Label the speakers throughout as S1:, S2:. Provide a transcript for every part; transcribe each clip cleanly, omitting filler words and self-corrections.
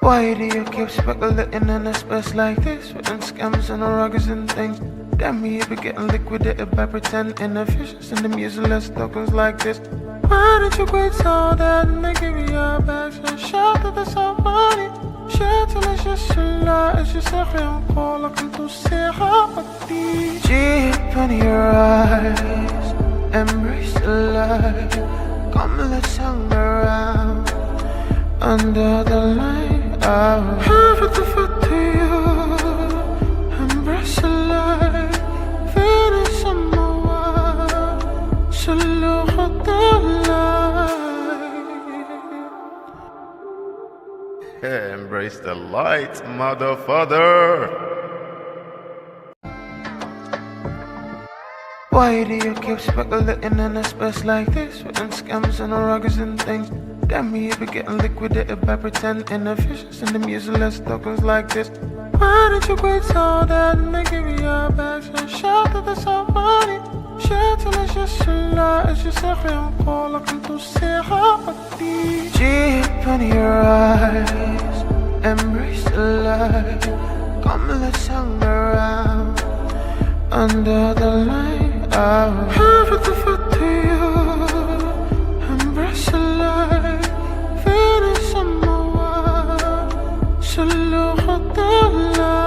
S1: Why do you keep speculating in a space like this? Written scams and ruggers and things. Damn me, you be getting liquidated by pretending efficiency and them useless tokens like this. Why did you quit so that and they give you your bags and shout that there's somebody? Shout till it's just a lie. As je zegt weer een call, ik kan toezeggen wat die. Deep in your eyes, embrace the light. Come let's hang around under the light. Have it to you, embrace the light. Finish on my wild, salute the light.
S2: Embrace the light, motherfucker.
S1: Why do you keep speculating in a space like this? Written scams and ruggers and things. Damn me, you be getting liquidated by pretending efficiency and them useless tokens like this. Why did you quit so that and they give you your bags and shout that there's somebody? Shout till it's just a lie. As je zegt weer een call, ik kan toezeggen wat die. Deep in your eyes, embrace the light. Come let's hang around under the light. Have it to you, embrace the light. Finish on my wild, salute the light.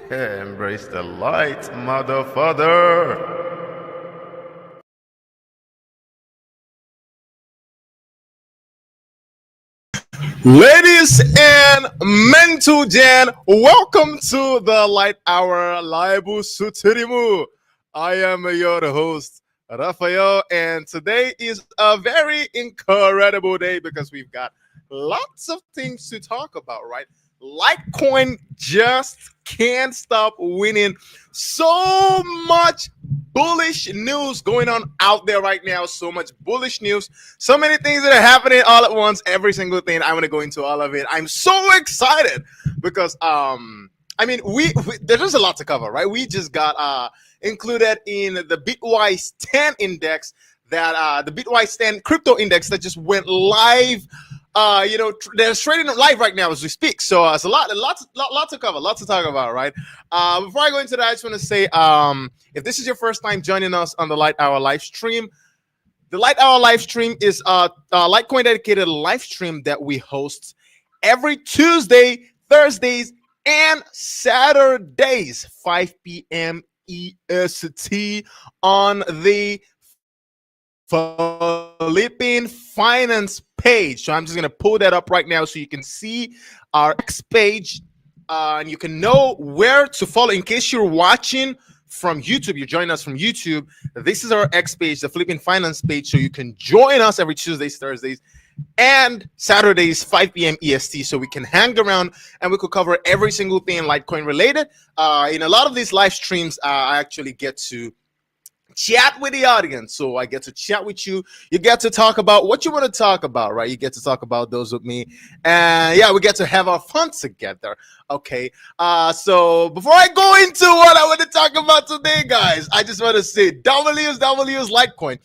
S2: Embrace the light, motherfucker. Ladies and gentlemen, welcome to the Lite Hour LIVESTREAM. I am your host, Rafael, and today is a very incredible day because we've got lots of things to talk about, right? Litecoin just can't stop winning. So much bullish news going on out there right now. So much bullish news. So many things that are happening all at once. Every single thing. I want to go into all of it. I'm so excited because we there's a lot to cover, right? We just got included in the Bitwise 10 index, that the Bitwise 10 crypto index that just went live. They're trading live right now as we speak. So it's a lot to cover, lots to talk about, right? Before I go into that, I just want to say, if this is your first time joining us on the Lite Hour live stream, the Lite Hour live stream is a Litecoin dedicated live stream that we host every Tuesday, Thursdays, and Saturdays, 5 p.m. EST on the Philippine Finance page. So I'm just going to pull that up right now so you can see our X page and you can know where to follow. In case you're watching from YouTube, you're joining us from YouTube, this is our X page, the Philippine Finance page, so you can join us every Tuesdays, Thursdays, and Saturdays, 5 p.m. EST, so we can hang around and we could cover every single thing Litecoin related. In a lot of these live streams, I actually get to chat with the audience. So I get to chat with you. You get to talk about what you want to talk about, right? You get to talk about those with me. And yeah, we get to have our fun together. Okay. So before I go into what I want to talk about today, guys, I just want to say W's Litecoin.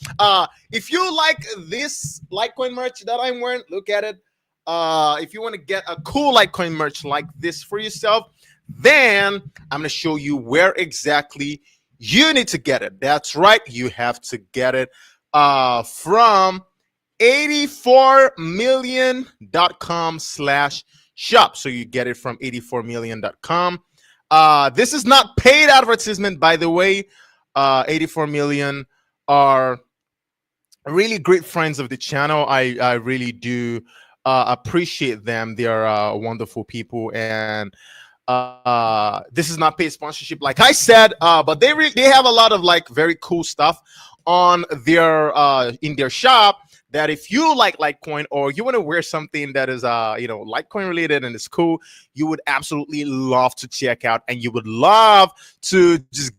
S2: If you like this Litecoin merch that I'm wearing, look at it. If you want to get a cool Litecoin merch like this for yourself, then I'm going to show you where exactly you need to get it. That's right. You have to get it from 84million.com/shop. So you get it from 84million.com. This is not paid advertisement, by the way. 84 million are really great friends of the channel. I really do appreciate them. They are wonderful people, and this is not paid sponsorship, like I said, but they have a lot of like very cool stuff on their in their shop, that if you like Litecoin or you want to wear something that is Litecoin related and it's cool, you would absolutely love to check out, and you would love to just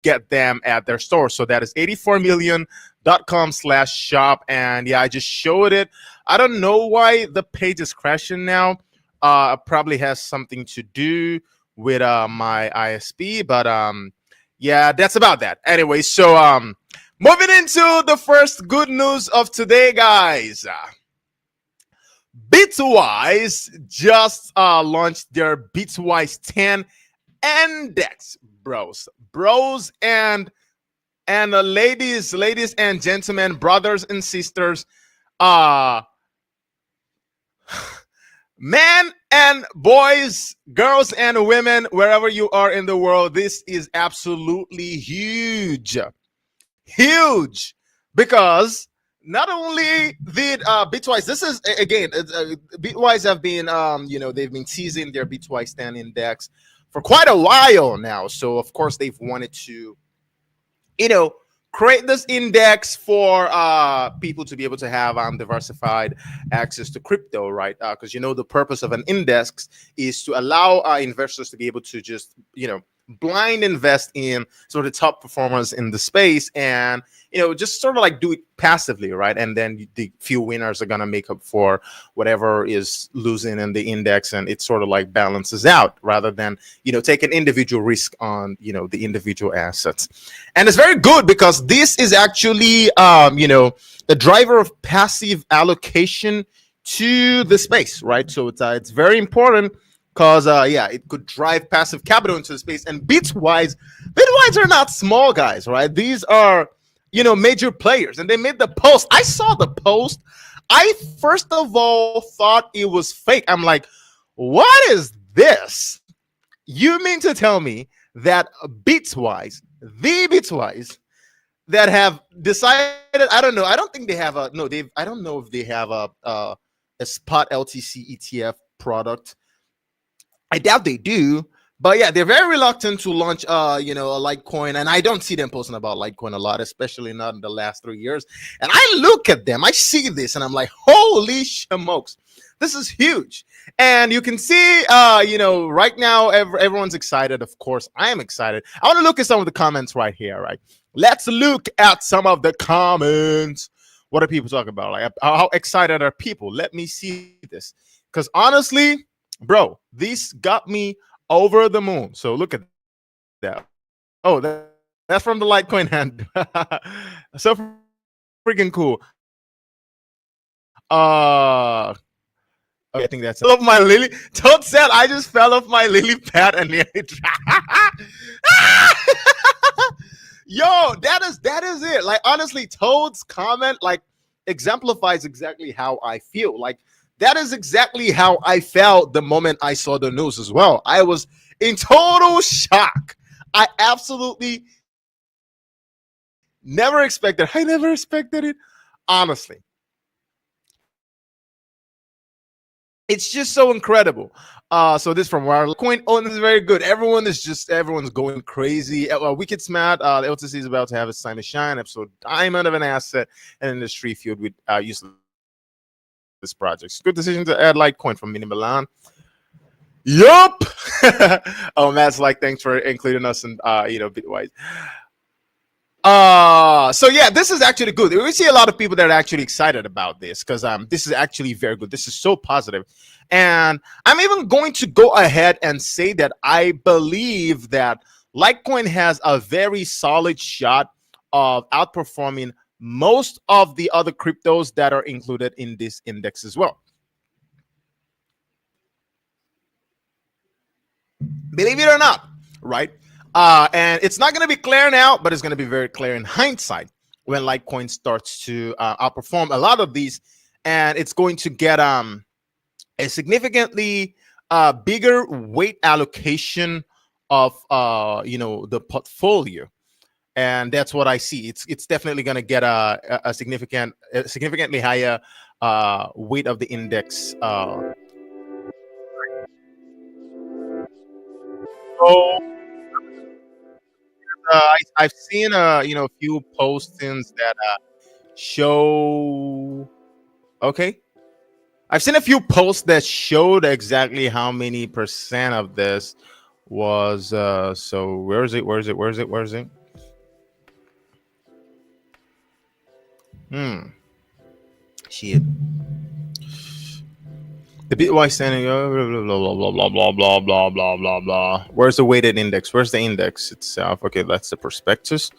S2: get them at their store. So that is 84million.com/shop. And yeah, I just showed it. I don't know why the page is crashing now. Probably has something to do with my ISP, but yeah, that's about that. Anyway, so moving into the first good news of today, guys. Bitwise just launched their Bitwise 10 index, bros, and ladies and gentlemen, brothers and sisters, uh men and boys, girls and women, wherever you are in the world. This is absolutely huge, because not only did Bitwise, this is again, Bitwise have been they've been teasing their Bitwise 10 index for quite a while now. So of course they've wanted to, you know, create this index for people to be able to have diversified access to crypto, right? Because the purpose of an index is to allow investors to be able to just blind invest in sort of the top performers in the space, and just sort of like do it passively, right? And then the few winners are going to make up for whatever is losing in the index, and it sort of like balances out, rather than take an individual risk on the individual assets. And it's very good, because this is actually the driver of passive allocation to the space, right? So it's very important, because it could drive passive capital into the space. And Bitwise are not small guys, right? These are major players, and they made the post. I saw the post. I first of all thought it was fake. I'm like, what is this? You mean to tell me that Bitwise, the Bitwise, that have decided, I don't know, I don't think they have a, no, they've, I don't know if they have a spot LTC ETF product. I doubt they do, but yeah, they're very reluctant to launch, a Litecoin, and I don't see them posting about Litecoin a lot, especially not in the last 3 years. And I look at them, I see this, and I'm like, holy smokes, this is huge. And you can see, right now, everyone's excited. Of course, I am excited. I want to look at some of the comments right here, right? Let's look at some of the comments. What are people talking about? Like, how excited are people? Let me see this, because honestly, bro, this got me over the moon. So look at that. Oh, that's from the Litecoin hand. So freaking cool. Okay, I think that's off my lily. Toad said I just fell off my lily pad and nearly Yo, that is it. Like, honestly, Toad's comment like exemplifies exactly how I feel. Like, that is exactly how I felt the moment I saw the news as well. I was in total shock. I absolutely never expected. I never expected it. Honestly, it's just so incredible. So this from Coin. Oh, this is very good. Everyone's going crazy. Wicked Smart. The LTC is about to have its time to shine. Absolute diamond of an asset, an industry filled with useless projects. Good decision to add Litecoin from Mini Milan. Yup. Oh, Matt's like, thanks for including us in Bitwise. So yeah, this is actually good. We see a lot of people that are actually excited about this, because this is actually very good. This is so positive. And I'm even going to go ahead and say that I believe that Litecoin has a very solid shot of outperforming most of the other cryptos that are included in this index as well. Believe it or not, right? And it's not going to be clear now, but it's going to be very clear in hindsight when Litecoin starts to outperform a lot of these, and it's going to get a significantly bigger weight allocation of the portfolio. And that's what I see. It's definitely going to get a significantly higher weight of the index. So I've seen a few postings that show. Okay, I've seen a few posts that showed exactly how many percent of this was. So where is it? Where is it? Where is it? Where is it? Shit. The Bitwise standing. Blah blah blah blah blah blah blah blah blah blah. Where's the weighted index? Where's the index itself? Okay, that's the prospectus.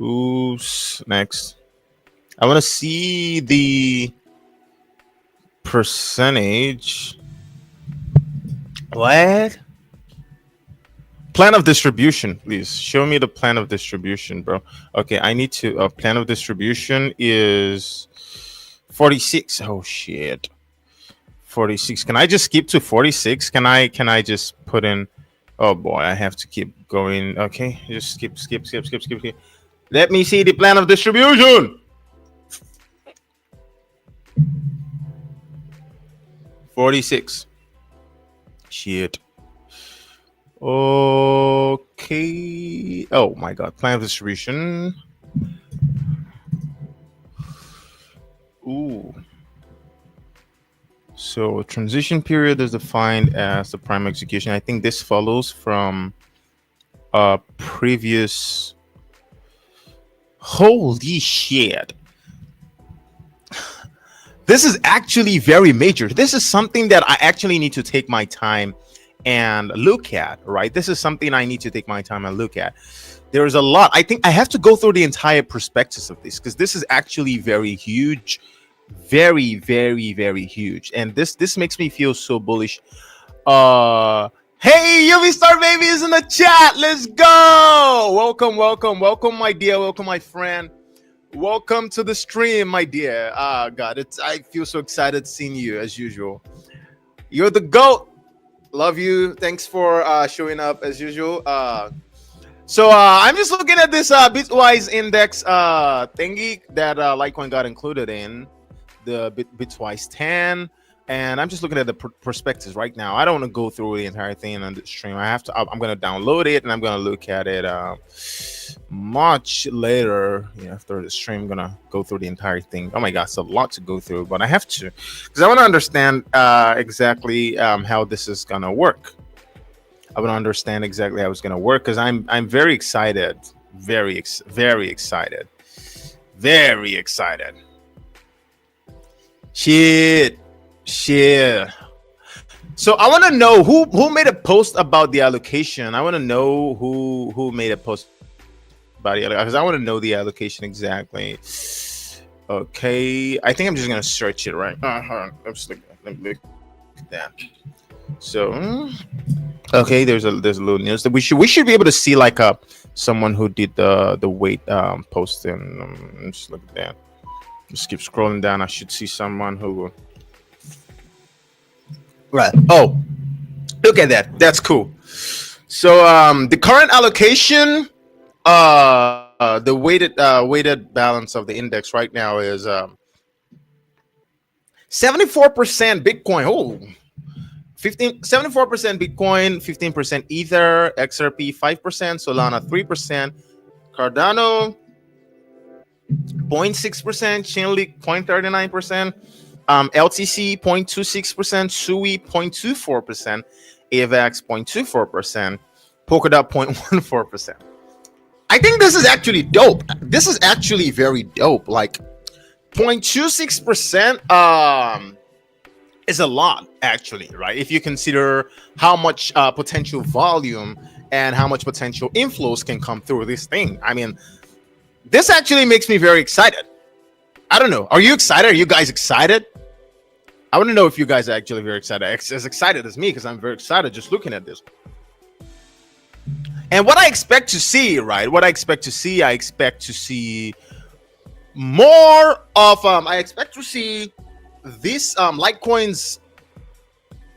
S2: Oops. Next, I want to see the percentage. What? Plan of distribution, please. Show me the plan of distribution, bro. Okay, I need to. Plan of distribution is 46. Oh shit. 46. Can I just skip to 46? Can I just put in? Oh boy, I have to keep going. Okay, just skip. Let me see the plan of distribution. 46. Shit. Okay. Oh my god. Plan of distribution. Ooh. So transition period is defined as the prime execution. I think this follows from a previous. Holy shit. This is actually very major. This is something that I actually need to take my time and look at, right? This is something I need to take my time and look at. There's a lot. I think I have to go through the entire prospectus of this because this is actually very huge, very, very, very huge. And this makes me feel so bullish. Hey, UV Star Baby is in the chat. Let's go. Welcome, my dear. Welcome, my friend. Welcome to the stream, my dear. God, I feel so excited seeing you as usual. You're the GOAT. Love you. Thanks for showing up as usual. So I'm just looking at this Bitwise index thingy that Litecoin got included in the Bitwise 10. And I'm just looking at the prospectus right now. I don't want to go through the entire thing on the stream. I'm going to download it and I'm going to look at it much later. After the stream, I'm going to go through the entire thing. Oh my God, it's a lot to go through, but I have to because I want to understand exactly how this is going to work. I want to understand exactly how it's going to work because I'm very excited. Very excited. Very excited. Shit. So I want to know who made a post about the allocation. I want to know who made a post about it because I want to know the allocation exactly. Okay, I think I'm just gonna search it right. Let me look at that. So okay, there's a little news that we should be able to see like someone who did the weight posting. Just look at that. Just keep scrolling down. I should see someone who. Right. Oh, look at that. That's cool. So the current allocation, the weighted balance of the index right now is 74% Bitcoin. Oh, 74% Bitcoin, 15% Ether, XRP 5%, Solana 3%, Cardano 0.6%, Chainlink 0.39%. LTC 0.26%, SUI 0.24%, AVAX 0.24%, Polkadot 0.14%. I think this is actually dope. This is actually very dope. Like 0.26% is a lot, actually, right? If you consider how much potential volume and how much potential inflows can come through this thing. I mean, this actually makes me very excited. I don't know. Are you excited? Are you guys excited? I want to know if you guys are actually very excited. As excited as me, because I'm very excited just looking at this. And what I expect to see, right? I expect to see more of I expect to see this Litecoin's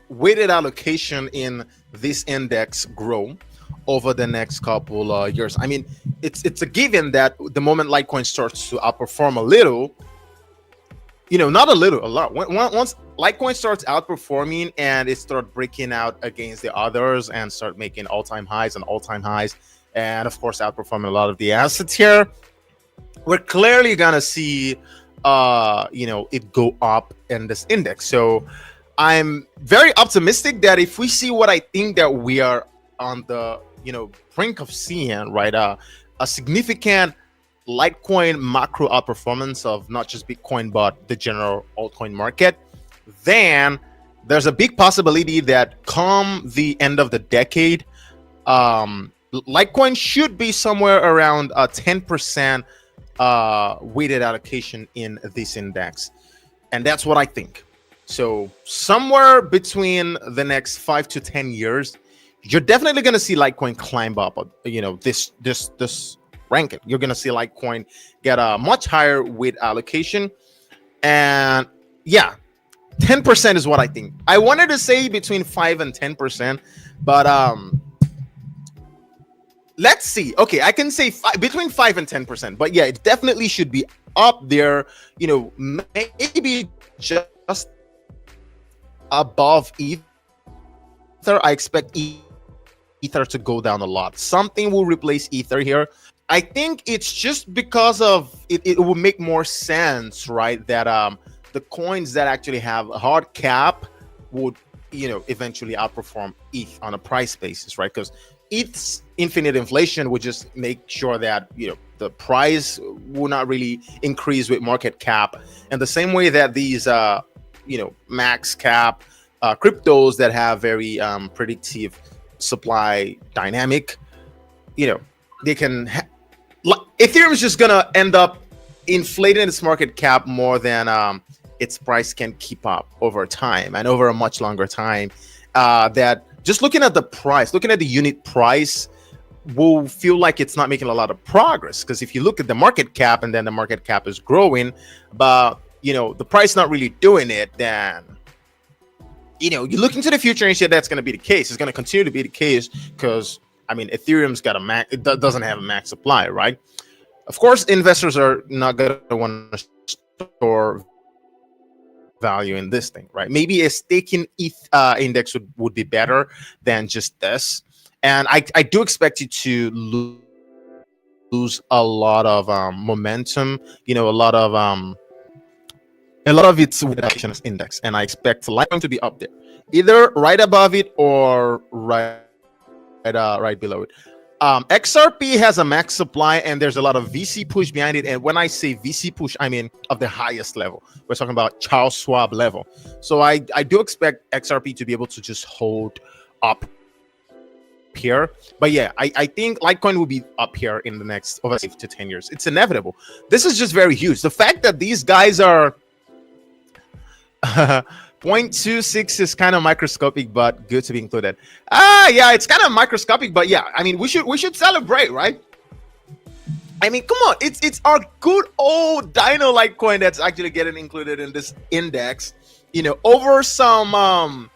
S2: weighted allocation in this index grow over the next couple years. I mean, it's a given that the moment Litecoin starts to outperform a little, not a little, a lot. Once Litecoin starts outperforming and it starts breaking out against the others and start making all-time highs, and of course outperforming a lot of the assets here, we're clearly gonna see it go up in this index. So I'm very optimistic that if we see what I think that we are on the brink of seeing, right, a significant Litecoin macro outperformance of not just Bitcoin but the general altcoin market, then there's a big possibility that come the end of the decade, Litecoin should be somewhere around 10% weighted allocation in this index, and that's what I think. So somewhere between the next 5 to 10 years, you're definitely going to see Litecoin climb up. This ranking. You're going to see Litecoin get a much higher weight allocation, and yeah, 10% is what I think. I wanted to say between 5 and 10%, but let's see. Okay, I can say between 5 and 10%, but yeah, it definitely should be up there. Maybe just above Ether. I expect Ether to go down a lot. Something will replace Ether here. I think it's just because of it will make more sense, right? That the coins that actually have a hard cap would eventually outperform ETH on a price basis, right? Because ETH's infinite inflation would just make sure that the price will not really increase with market cap. And the same way that these max cap cryptos that have very predictive supply dynamic, they can Ethereum is just gonna end up inflating its market cap more than its price can keep up over time and over a much longer time. That just looking at the price, looking at the unit price, will feel like it's not making a lot of progress. Because if you look at the market cap and then the market cap is growing, but the price not really doing it, then you look into the future and say that's going to be the case. It's going to continue to be the case because Ethereum's got a max. It doesn't have a max supply, right? Of course, investors are not going to want to store value in this thing, right? Maybe a staking ETH index would be better than just this. And I do expect you to lose a lot of momentum, a lot of its index, and I expect Litecoin to be up there, either right above it or right below it. XRP has a max supply, and there's a lot of VC push behind it. And when I say VC push, I mean of the highest level. We're talking about Charles Schwab level. So I do expect XRP to be able to just hold up here. But yeah, I think Litecoin will be up here in the next over 5 to 10 years. It's inevitable. This is just very huge. The fact that these guys are 0.26 is kind of microscopic, but good to be included. Yeah, it's kind of microscopic, but yeah, we should celebrate, right? Come on, it's our good old Dino Litecoin that's actually getting included in this index, over some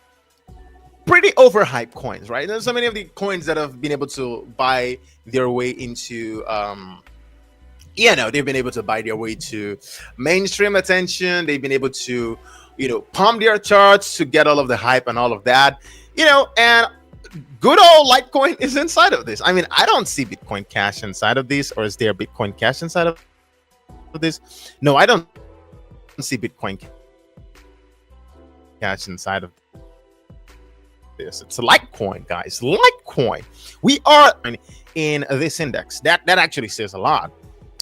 S2: pretty overhyped coins, right? There's so many of the coins that have been able to buy their way into they've been able to buy their way to mainstream attention. They've been able to pump their charts to get all of the hype and all of that, and good old Litecoin is inside of this. I don't see Bitcoin Cash inside of this, or is there Bitcoin Cash inside of this? No, I don't see Bitcoin Cash inside of this. It's Litecoin, guys. Litecoin. We are in this index. That actually says a lot.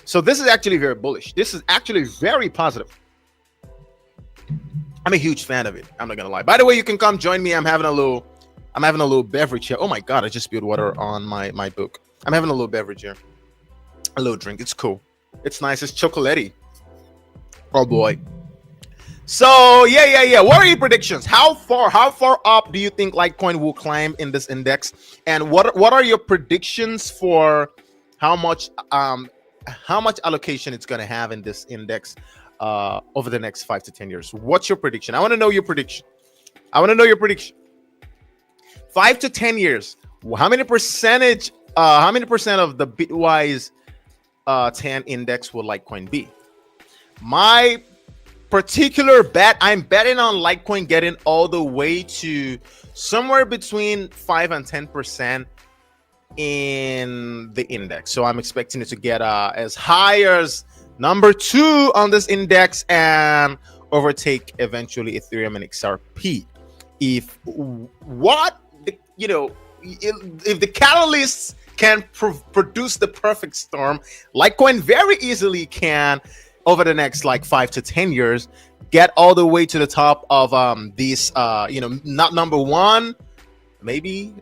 S2: So this is actually very bullish. This is actually very positive. I'm a huge fan of it. I'm not gonna lie. By the way, you can come join me. I'm having a little beverage here. Oh my god, I just spilled water on my book. I'm having a little beverage here. A little drink. It's cool. It's nice. It's chocolatey. Oh boy. So yeah. What are your predictions? How far up do you think Litecoin will climb in this index? And what are your predictions for how much allocation it's gonna have in this index over the next 5 to 10 years? What's your prediction? I want to know your prediction. 5 to 10 years. How many percent of the Bitwise 10 index will Litecoin be? My particular bet, I'm betting on Litecoin getting all the way to somewhere between 5 and 10% in the index. So I'm expecting it to get as high as number 2 on this index and overtake eventually Ethereum and XRP. If the catalysts can produce the perfect storm, Litecoin very easily can, over the next 5 to 10 years, get all the way to the top of these not number 1, maybe.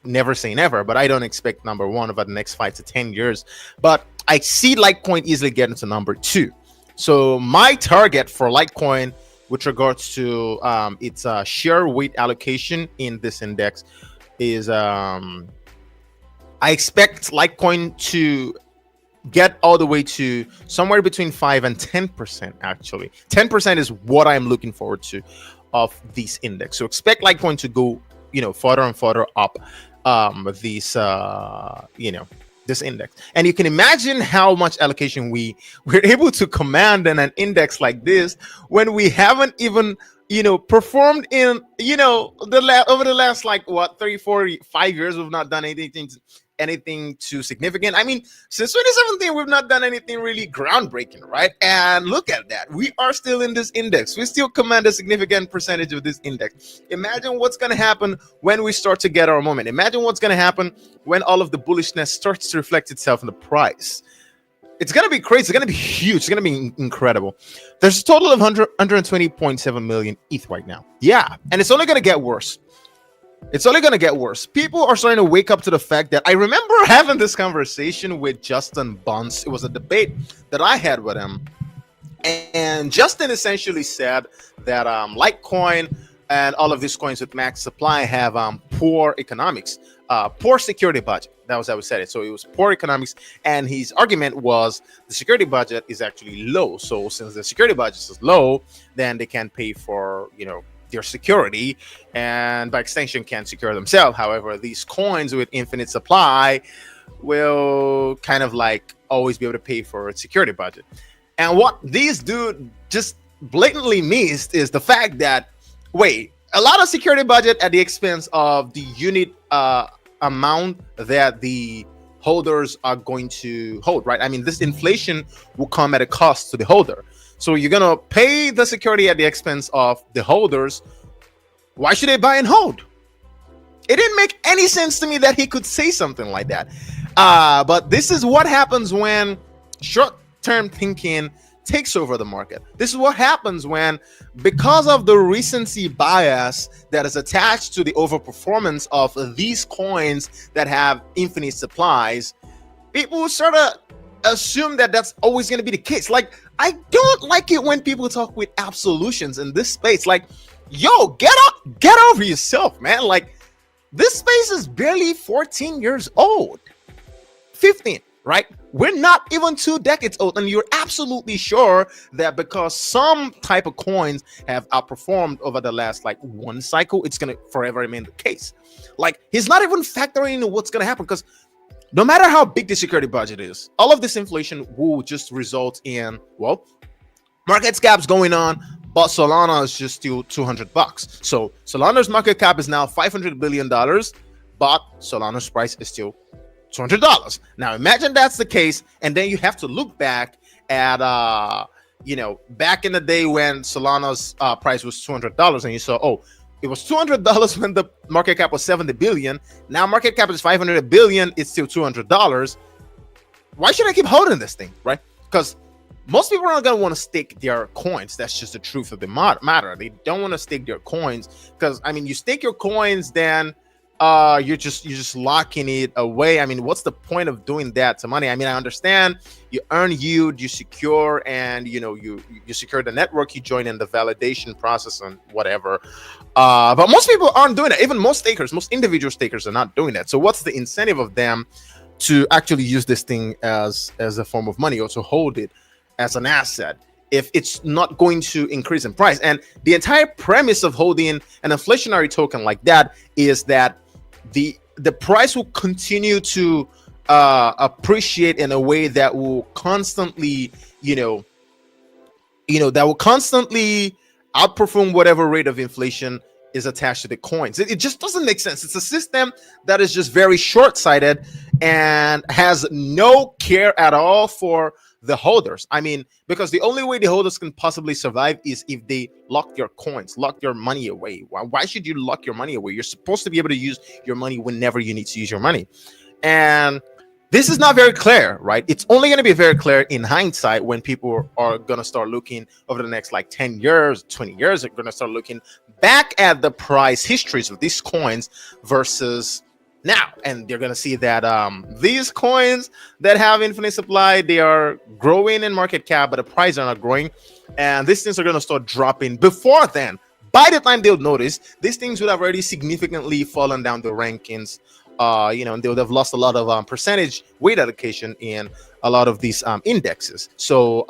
S2: Never say never, but I don't expect number 1 over the next 5 to 10 years. But I see Litecoin easily getting to number 2. So my target for Litecoin with regards to its share weight allocation in this index is I expect Litecoin to get all the way to somewhere between 5 and 10%. Actually 10% is what I'm looking forward to of this index. So expect Litecoin to go further and further up these this index. And you can imagine how much allocation we're able to command in an index like this when we haven't even performed in over the last like what 30 40 5 years. We've not done anything too significant. I mean, since 2017 we've not done anything really groundbreaking, right? And look at that, we are still in this index. We still command a significant percentage of this index. Imagine what's going to happen when we start to get our moment. Imagine what's going to happen when all of the bullishness starts to reflect itself in the price. It's going to be crazy. It's going to be huge. It's going to be incredible. There's a total of 120.7 million ETH right now. Yeah, and it's only going to get worse. It's only going to get worse. People are starting to wake up to the fact that I remember having this conversation with Justin Bunce. It was a debate that I had with him. And Justin essentially said that Litecoin and all of these coins with max supply have poor economics, poor security budget. That was how we said it. So it was poor economics. And his argument was the security budget is actually low. So since the security budget is low, then they can pay for, their security, and by extension can secure themselves. However, these coins with infinite supply will kind of like always be able to pay for its security budget. And what these dude just blatantly missed is the fact that wait, a lot of security budget at the expense of the unit amount that the holders are going to hold, right? I mean, this inflation will come at a cost to the holder. So you're gonna pay the security at the expense of the holders. Why should they buy and hold? It didn't make any sense to me that he could say something like that. But this is what happens when short-term thinking takes over the market. This is what happens when, because of the recency bias that is attached to the overperformance of these coins that have infinite supplies, people sort of assume that that's always going to be the case. Like, I don't like it when people talk with absolutions in this space. Like, yo, get over yourself, man. Like, this space is barely 14 years old, 15, right? We're not even 2 decades old, and you're absolutely sure that because some type of coins have outperformed over the last like one cycle, it's going to forever remain the case. Like, he's not even factoring in what's going to happen, because no matter how big the security budget is, all of this inflation will just result in, well, market caps going on, but Solana is just still $200. So Solana's market cap is now $500 billion, but Solana's price is still $200. Now imagine that's the case, and then you have to look back at back in the day when Solana's price was $200, and you saw, oh, it was $200 when the market cap was 70 billion. Now market cap is 500 billion. It's still $200. Why should I keep holding this thing, right? Because most people are not going to want to stake their coins. That's just the truth of the matter. They don't want to stake their coins because, I mean, you stake your coins, then you're just locking it away. I mean, what's the point of doing that to money? I mean, I understand you earn yield, you secure, and you secure the network, you join in the validation process and whatever. But most people aren't doing it. Even most individual stakers are not doing that. So what's the incentive of them to actually use this thing as a form of money, or to hold it as an asset if it's not going to increase in price? And the entire premise of holding an inflationary token like that is that the price will continue to appreciate in a way that will constantly outperform whatever rate of inflation is attached to the coins. It just doesn't make sense. It's a system that is just very short-sighted and has no care at all for the holders. I mean, because the only way the holders can possibly survive is if they lock your coins, lock your money away. Why should you lock your money away? You're supposed to be able to use your money whenever you need to use your money. And this is not very clear, right? It's only going to be very clear in hindsight when people are going to start looking over the next like 10 years, 20 years. They're going to start looking back at the price histories of these coins versus now, and you're gonna see that these coins that have infinite supply, they are growing in market cap, but the price are not growing, and these things are gonna start dropping before then. By the time they'll notice, these things would have already significantly fallen down the rankings. And they would have lost a lot of percentage weight allocation in a lot of these indexes. So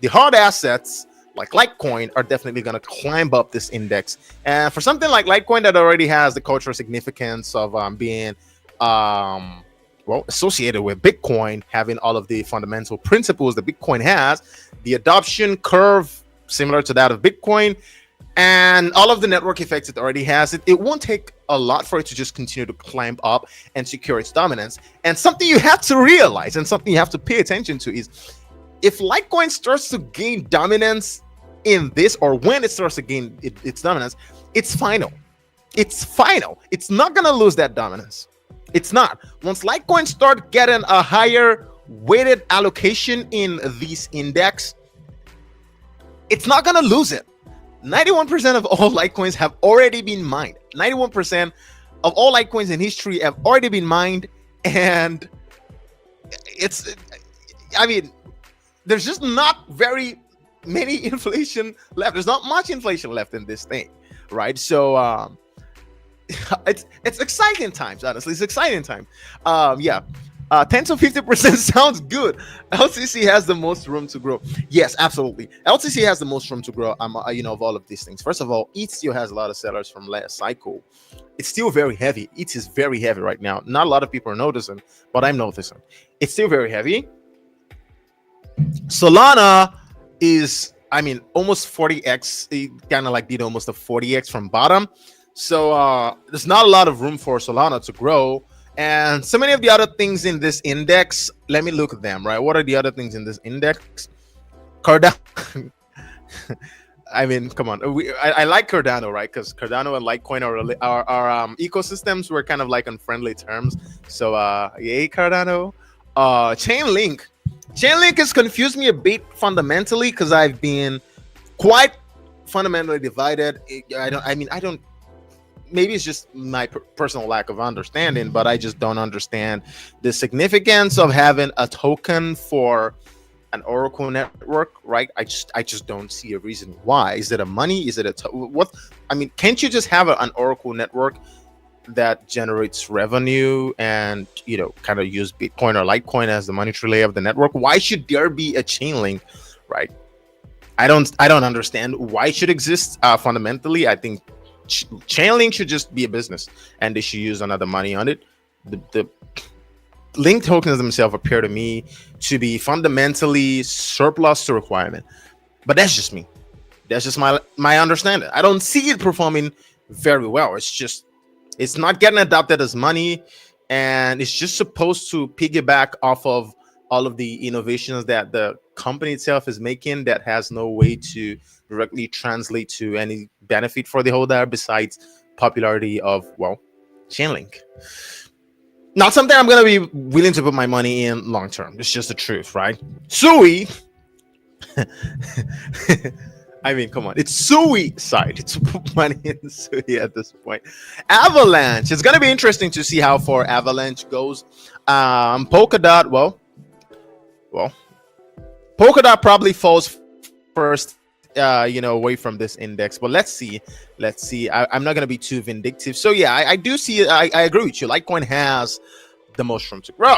S2: the hard assets like Litecoin are definitely going to climb up this index. And for something like Litecoin that already has the cultural significance of being associated with Bitcoin, having all of the fundamental principles that Bitcoin has, the adoption curve similar to that of Bitcoin, and all of the network effects it already has, it won't take a lot for it to just continue to climb up and secure its dominance. And something you have to realize and something you have to pay attention to is if Litecoin starts to gain dominance in this, or when it starts to gain its dominance, it's final. It's final. It's not going to lose that dominance. It's not. Once Litecoin start getting a higher weighted allocation in this index, it's not going to lose it. 91% of all Litecoins have already been mined. 91% of all Litecoins in history have already been mined. And there's just not very many inflation left. There's not much inflation left in this thing, right? So it's exciting times, honestly. It's exciting time. 10 to 50% sounds good. LTC has the most room to grow. Yes, absolutely. LTC has the most room to grow. Of all of these things. First of all, ETH still has a lot of sellers from last cycle. It's still very heavy. ETH is very heavy right now. Not a lot of people are noticing, but I'm noticing. It's still very heavy. Solana is, almost 40x. It kind of like did almost a 40x from bottom. So there's not a lot of room for Solana to grow. And so many of the other things in this index, let me look at them, right? What are the other things in this index? Cardano. Come on. I like Cardano, right? Because Cardano and Litecoin are ecosystems were kind of like on friendly terms. So, yay, Cardano. Chainlink. Chainlink has confused me a bit fundamentally because I've been quite fundamentally divided. Maybe it's just my personal lack of understanding, but I just don't understand the significance of having a token for an Oracle network, right? I just don't see a reason why. Is it a money? Is it what? Can't you just have an Oracle network that generates revenue and kind of use Bitcoin or Litecoin as the monetary layer of the network? Why should there be a chain link, right? I don't understand why it should exist. Fundamentally, I think Chainlink should just be a business and they should use another money on it. The link tokens themselves appear to me to be fundamentally surplus to requirement, but that's just me. That's just my understanding. I don't see it performing very well. It's not getting adopted as money, and it's just supposed to piggyback off of all of the innovations that the company itself is making that has no way to directly translate to any benefit for the holder besides popularity of Chainlink. Not something I'm going to be willing to put my money in long term. It's just the truth, right? Sui. Come on. It's Sui side to put money in Sui at this point. Avalanche. It's going to be interesting to see how far Avalanche goes. Polkadot, Polkadot probably falls first, away from this index. But let's see. I'm not going to be too vindictive. So yeah, I do see. I agree with you. Litecoin has the most room to grow.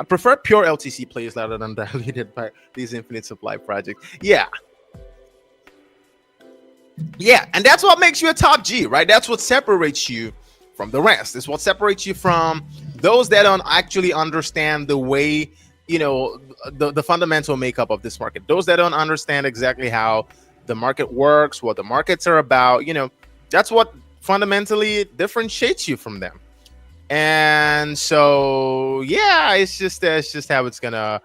S2: I prefer pure LTC plays rather than diluted by these infinite supply projects. Yeah, and that's what makes you a top G, right? That's what separates you from the rest. It's what separates you from those that don't actually understand the way, the fundamental makeup of this market. Those that don't understand exactly how the market works, what the markets are about, that's what fundamentally differentiates you from them. And so, yeah, it's just how it's gonna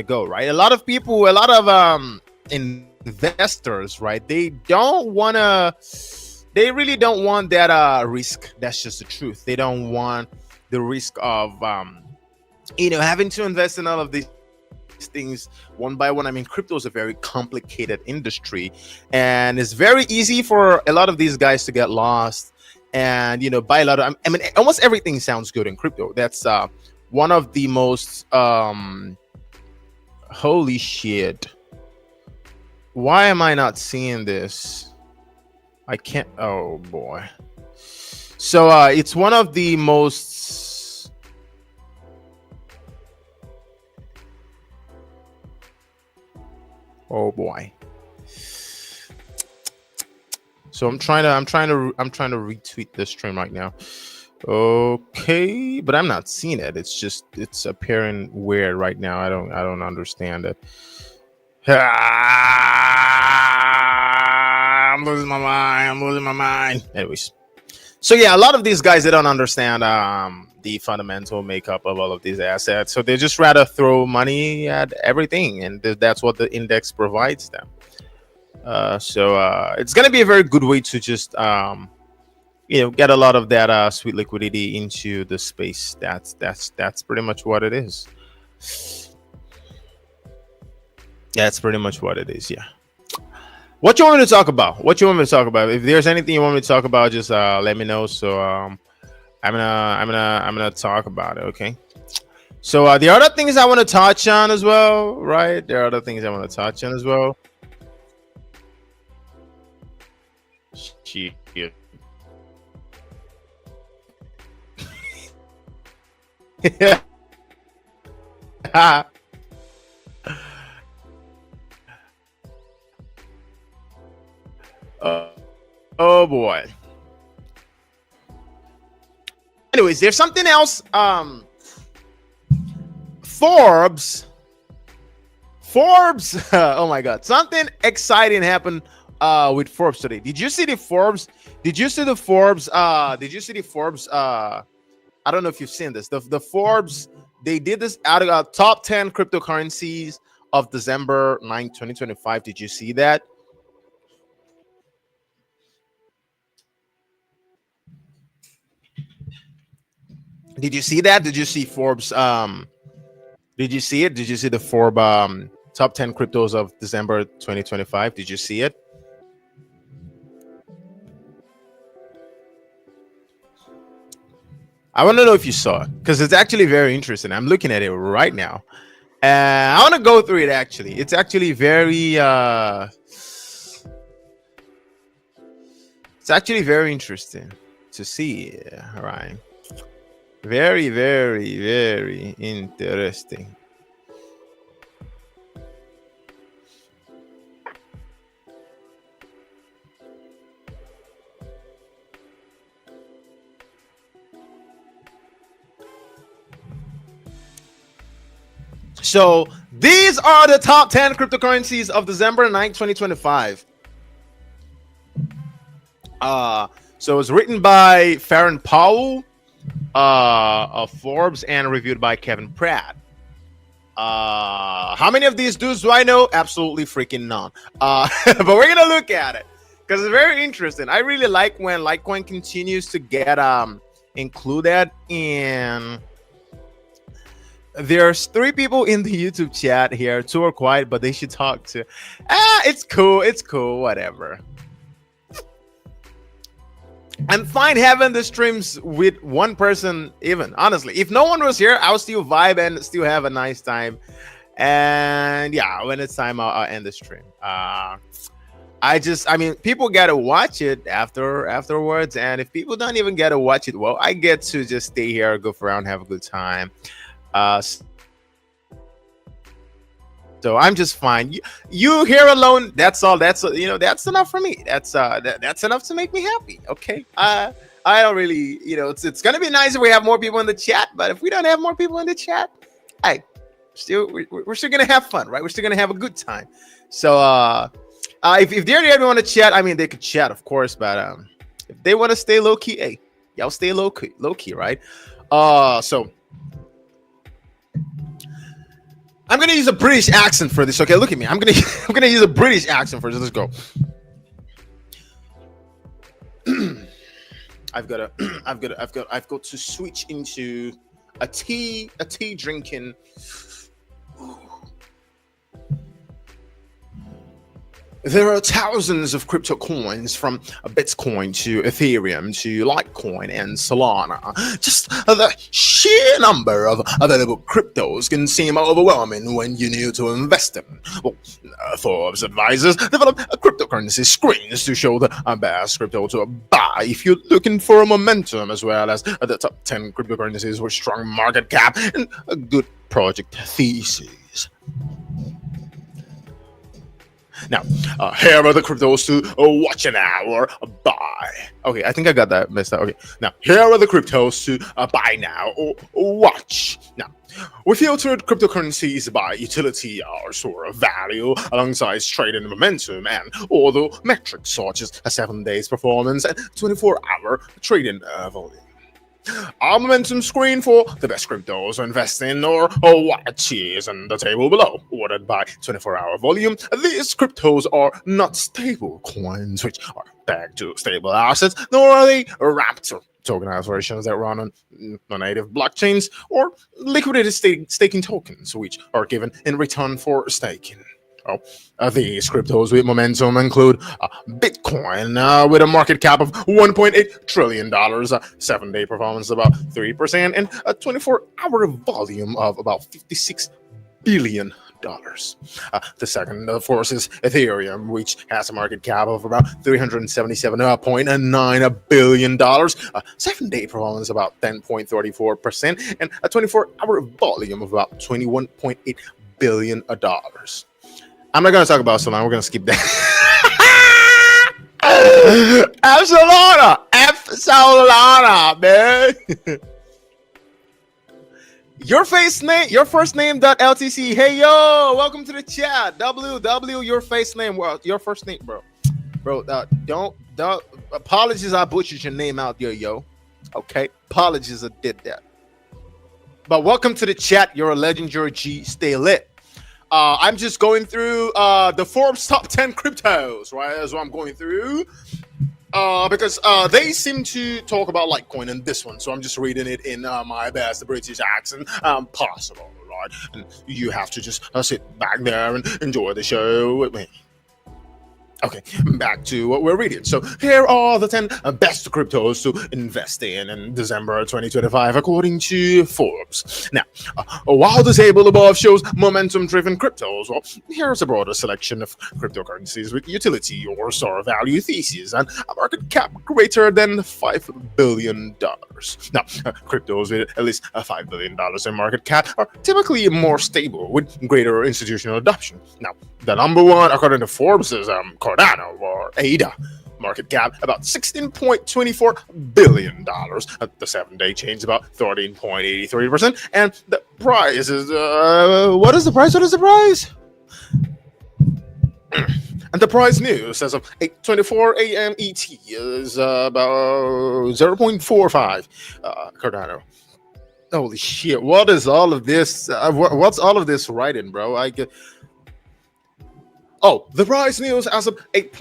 S2: go, right? A lot of investors, right? They really don't want that risk. That's just the truth. They don't want the risk of having to invest in all of these things one by one. Crypto is a very complicated industry, and it's very easy for a lot of these guys to get lost and buy a lot of. I mean, almost everything sounds good in crypto. That's one of the most holy shit. Why am I not seeing this? I can't. Oh boy. So it's one of the most. Oh boy. So I'm trying to retweet this stream right now. Okay, but I'm not seeing it. It's appearing weird right now. I don't understand it. I'm losing my mind. Anyways, so yeah, a lot of these guys, they don't understand the fundamental makeup of all of these assets. So they just rather throw money at everything, and that's what the index provides them. So it's gonna be a very good way to just get a lot of that sweet liquidity into the space. That's pretty much what it is. Yeah, that's pretty much what it is. Yeah. What you want me to talk about? If there's anything you want me to talk about, just let me know. So I'm gonna talk about it. Okay. So the other things I want to touch on as well, right? There are other things I want to touch on as well. Shit. Yeah. Oh boy. Anyways, there's something else. Forbes. Oh my God, something exciting happened with Forbes today. Did you see the Forbes? I don't know if you've seen this. The Forbes, they did this out of top 10 cryptocurrencies of December 9, 2025. Did you see that? Did you see that? Did you see Forbes? Did you see it? Did you see the Forbes top 10 cryptos of December 2025? Did you see it? I want to know if you saw it, because it's actually very interesting. I'm looking at it right now. I want to go through it. Actually, it's actually very interesting to see. All right. Very, very, very interesting. So these are the top 10 cryptocurrencies of December 9th, 2025. So it's written by Farron Powell of Forbes and reviewed by Kevin Pratt. How many of these dudes do I know? Absolutely freaking none. But we're gonna look at it because it's very interesting. I really like when Litecoin continues to get included in. There's 3 people in the YouTube chat here. 2 are quiet, but they should talk to. It's cool. Whatever. I'm fine having the streams with one person, even honestly. If no one was here, I'll still vibe and still have a nice time. And yeah, when it's time, I'll end the stream. I mean, people gotta watch it afterwards. And if people don't even get to watch it, well, I get to just stay here, goof around, have a good time. So I'm just fine. You here alone, that's all. That's enough for me. That's enough to make me happy. Okay. I don't really, it's gonna be nice if we have more people in the chat, but if we don't have more people in the chat, we're still gonna have fun, right? We're still gonna have a good time. So if they're there, they want to chat. I mean, they could chat, of course, but if they want to stay low key, hey, y'all stay low key, right? So I'm gonna use a British accent for this. Okay, look at me. I'm gonna use a British accent for this. Let's go. I've got to switch into a tea drinking. There are thousands of crypto coins from Bitcoin to Ethereum to Litecoin and Solana. Just the sheer number of available cryptos can seem overwhelming when you need to invest in. Well, Forbes advisors develop cryptocurrency screens to show the best crypto to buy if you're looking for a momentum, as well as the top 10 cryptocurrencies with strong market cap and a good project thesis. Now, here are the cryptos to watch now or buy. Okay, I think I got that messed up. Okay, now here are the cryptos to buy now or watch. Now, we filtered cryptocurrencies by utility or store of value, alongside trading momentum and other metrics such as a 7 days performance and 24-hour trading volume. Our momentum screen for the best cryptos to invest in or watch is in the table below, ordered by 24-hour volume. These cryptos are not stable coins, which are pegged to stable assets, nor are they wrapped or tokenized versions that run on non-native blockchains, or liquidated staking tokens, which are given in return for staking. These cryptos with momentum include Bitcoin with a market cap of $1.8 trillion, 7-day performance about 3%, and a 24-hour volume of about $56 billion. The second, of course, is Ethereum, which has a market cap of about $377.9 billion, 7-day performance about 10.34%, and a 24-hour volume of about $21.8 billion. I'm not going to talk about Solana. We're going to skip that. Solana, man. Your first name.ltc. Hey, yo, welcome to the chat. WW, your face name. Well, your first name, bro. Don't apologies. I butchered your name out there, yo. Okay, apologies. I did that. But welcome to the chat. You're a legend. You're a G. Stay lit. I'm just going through the Forbes top 10 cryptos, right? That's what I'm going through. Because they seem to talk about Litecoin in this one. So I'm just reading it in my best British accent possible, right? And you have to just sit back there and enjoy the show with me. Okay, back to what we're reading. So here are the 10 best cryptos to invest in December 2025, according to Forbes. Now, while the table above shows momentum-driven cryptos, well, here's a broader selection of cryptocurrencies with utility or store value thesis and a market cap greater than $5 billion. Now, cryptos with at least $5 billion in market cap are typically more stable with greater institutional adoption. Now, the number one, according to Forbes, is Cardano or ADA. Market cap about $16.24 billion. The 7-day change about 13.83%. And the price is, what is the price? And the price news as of 8:24 a.m. ET is about 0.45 Cardano. Holy shit! What is all of this? What's all of this writing, bro? The price news as of 8.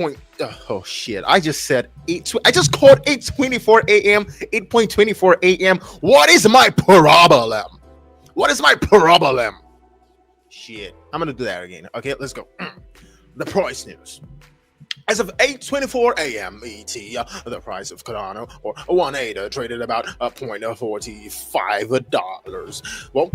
S2: Oh shit! I just said 8. I just called 8:24 a.m. 8.24 a.m. What is my problem? Shit! I'm gonna do that again. Okay, let's go. The price news. As of 8:24 a.m. ET, the price of Cardano or 1 ADA traded about $0.45. Well,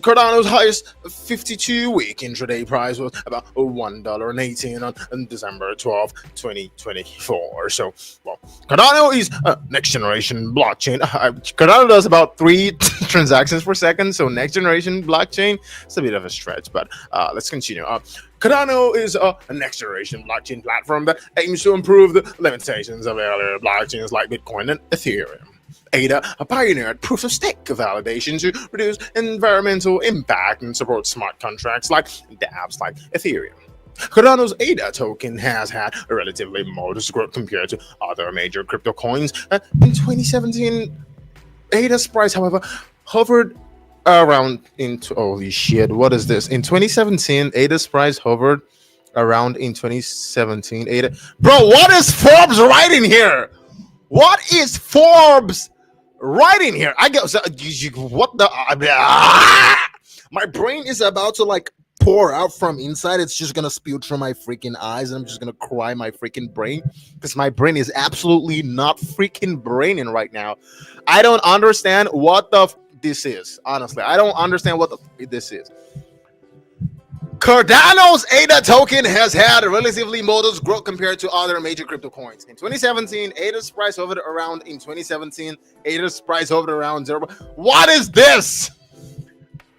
S2: Cardano's highest 52-week intraday price was about $1.18 on December 12, 2024. So, well, Cardano is next generation blockchain. Cardano does about 3 transactions per second, so next generation blockchain. It's a bit of a stretch, but let's continue. Cardano is a next-generation blockchain platform that aims to improve the limitations of earlier blockchains like Bitcoin and Ethereum. ADA pioneered proof-of-stake validation to reduce environmental impact and support smart contracts like dApps like Ethereum. Cardano's ADA token has had a relatively modest growth compared to other major crypto coins. In 2017, ADA's price, however, hovered around holy shit, what is this? In 2017, ADA's price hovered around in 2017. Bro, what is Forbes writing here? I guess what the my brain is about to like pour out from inside. It's just gonna spew through my freaking eyes, and I'm just gonna cry my freaking brain, because my brain is absolutely not freaking braining right now. I don't understand what this is. Honestly, I don't understand what this is. Cardano's ADA token has had a relatively modest growth compared to other major crypto coins. In 2017, ADA's price hovered around 0. What is this?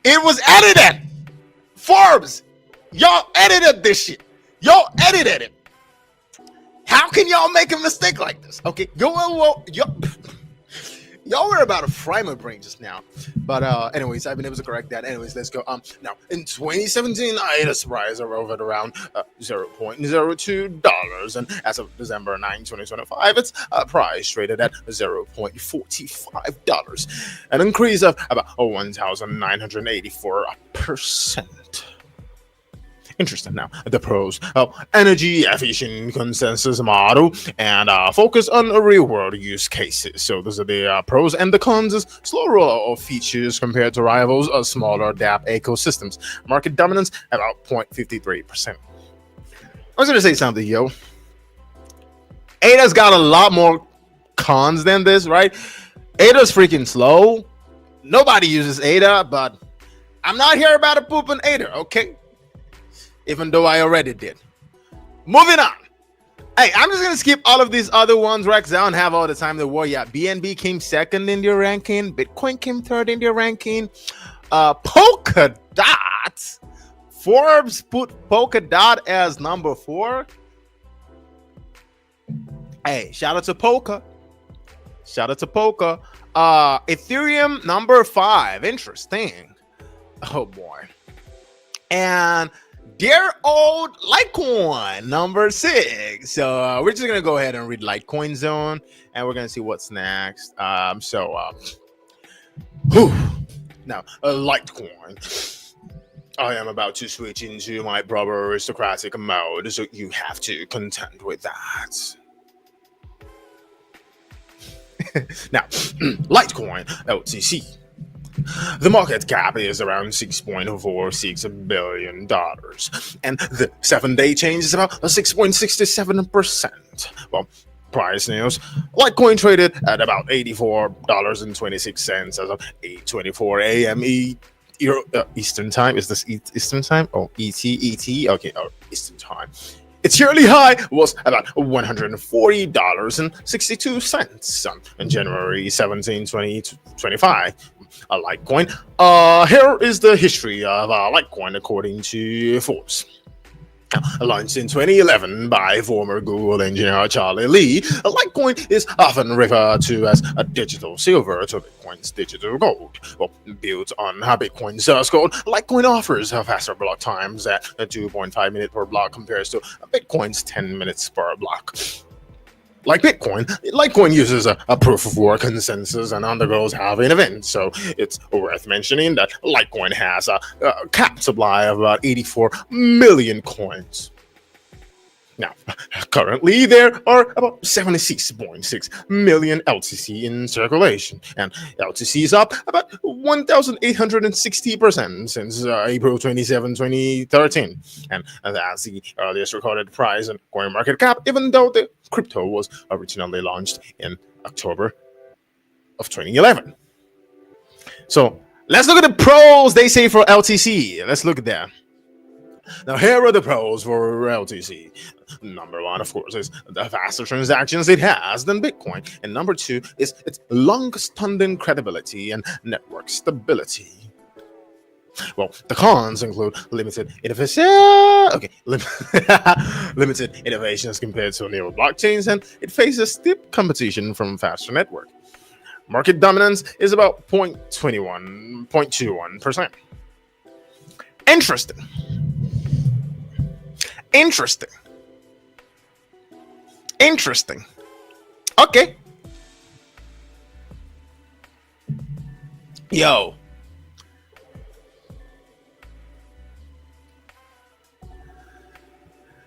S2: It was edited. Forbes, y'all edited this shit. Y'all edited it. How can y'all make a mistake like this? Okay, y'all were about to fry my brain just now. But anyways, I've been able to correct that. Anyways, let's go. Now in 2017, ADA's price hovered around $0.02, and as of December 9, 2025, its price traded at $0.45, an increase of about 1,984%. Interesting. Now, the pros: energy efficient consensus model, and focus on real world use cases. So those are the pros, and the cons is slow roll of features compared to rivals of smaller dApp ecosystems. Market dominance about 0.53%. I was gonna say something, yo. ADA's got a lot more cons than this, right? ADA's freaking slow. Nobody uses ADA, but I'm not here about to poop on ADA, okay? Even though I already did. Moving on. Hey, I'm just gonna skip all of these other ones, right? Because I don't have all the time in the world. Yeah, BNB came second in their ranking. Bitcoin came third in their ranking. Polkadot. Forbes put Polkadot as number 4. Hey, shout out to Polka. Shout out to Polka. Ethereum number 5. Interesting. Oh boy. And dear old Litecoin number 6. So we're just gonna go ahead and read Litecoin Zone, and we're gonna see what's next. Now Litecoin. I am about to switch into my proper aristocratic mode, so you have to contend with that. Now, Litecoin LTC. The market cap is around $6.46 billion, and the 7-day change is about 6.67%. Well, price news: Litecoin traded at about $84.26 as of 8:24 a.m. Eastern time. Is this Eastern time? Oh, ET. Okay, Eastern time. Its yearly high was about $140.62 on January 17, 2025. Litecoin. Here is the history of Litecoin according to Forbes. Launched in 2011 by former Google engineer Charlie Lee, Litecoin is often referred to as a digital silver to Bitcoin's digital gold. Well, built on Bitcoin's source code, Litecoin offers faster block times at 2.5 minutes per block compared to Bitcoin's 10 minutes per block. Like Bitcoin, Litecoin uses a proof of work consensus and undergoes halving events, so it's worth mentioning that Litecoin has a capped supply of about 84 million coins. Now, currently there are about 76.6 million LTC in circulation, and LTC is up about 1,860% since April 27, 2013, and that's the earliest recorded price on CoinMarketCap, even though the crypto was originally launched in October of 2011. So let's look at the pros they say for LTC. Let's look at that. Now, here are the pros for LTC. Number 1, of course, is the faster transactions it has than Bitcoin. And number 2 is its long-standing credibility and network stability. Well, the cons include limited innovation. Limited innovations compared to newer blockchains, and it faces steep competition from faster network. Market dominance is about 0.21%. Interesting. Okay. Yo.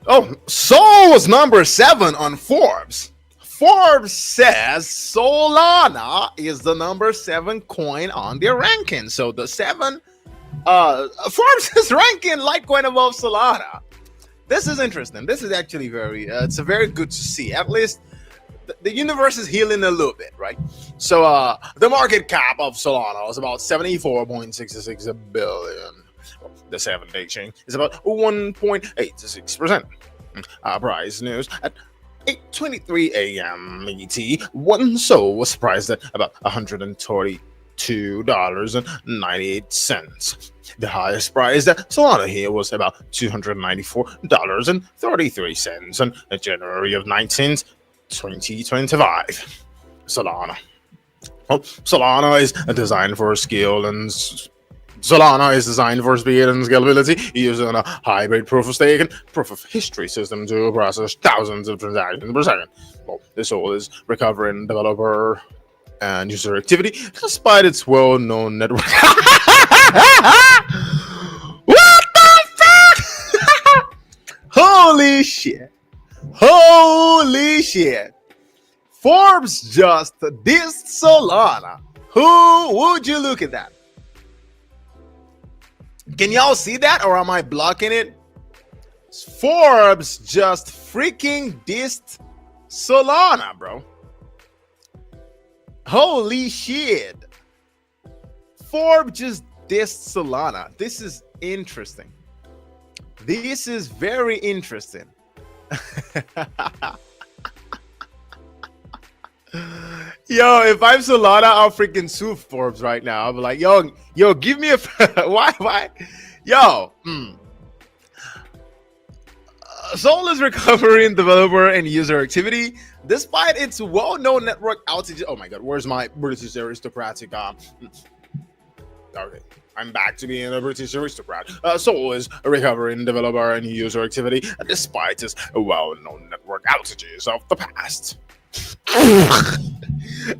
S2: Oh, Sol was number 7 on Forbes. Forbes says Solana is the number 7 coin on their ranking. So the 7 Forbes is ranking Litecoin above Solana. This is interesting. This is actually it's a very good to see. At least the universe is healing a little bit, right? So the market cap of Solana was about 74.66 billion. The 7-day chain is about 1.86%. Price news at 8:23 a.m. ET. One Sol was priced at about $142.98. The highest price that Solana here was about $294.33 on January of 19th, 2025. Solana. Well, Solana is designed for skill and Solana is designed for speed and scalability, using a hybrid proof of stake and proof of history system to process thousands of transactions per second. Well, this Sol is recovering developer and user activity despite its well-known network. What the fuck? Holy shit. Holy shit. Forbes just dissed Solana. Who would you look at that? Can y'all see that, or am I blocking it? Forbes just freaking dissed Solana, bro. Holy shit. Forbes just dissed Solana. This is interesting. This is very interesting. Yo, if I'm Solana, I'll freaking sue Forbes right now. I'll be like, yo, give me a why? Yo, Sol is recovering developer and user activity despite its well-known network outages. Oh my god, where's my British aristocratic? Okay, I'm back to being a British aristocrat. Sol is recovering developer and user activity despite its well-known network outages of the past.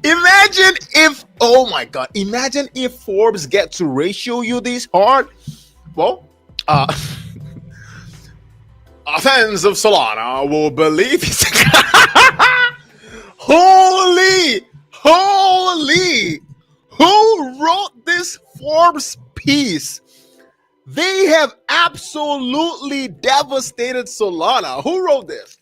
S2: Imagine if, oh my god, imagine if Forbes get to ratio you this hard. Well, fans of Solana will believe it. Holy, who wrote this Forbes piece? They have absolutely devastated Solana. Who wrote this?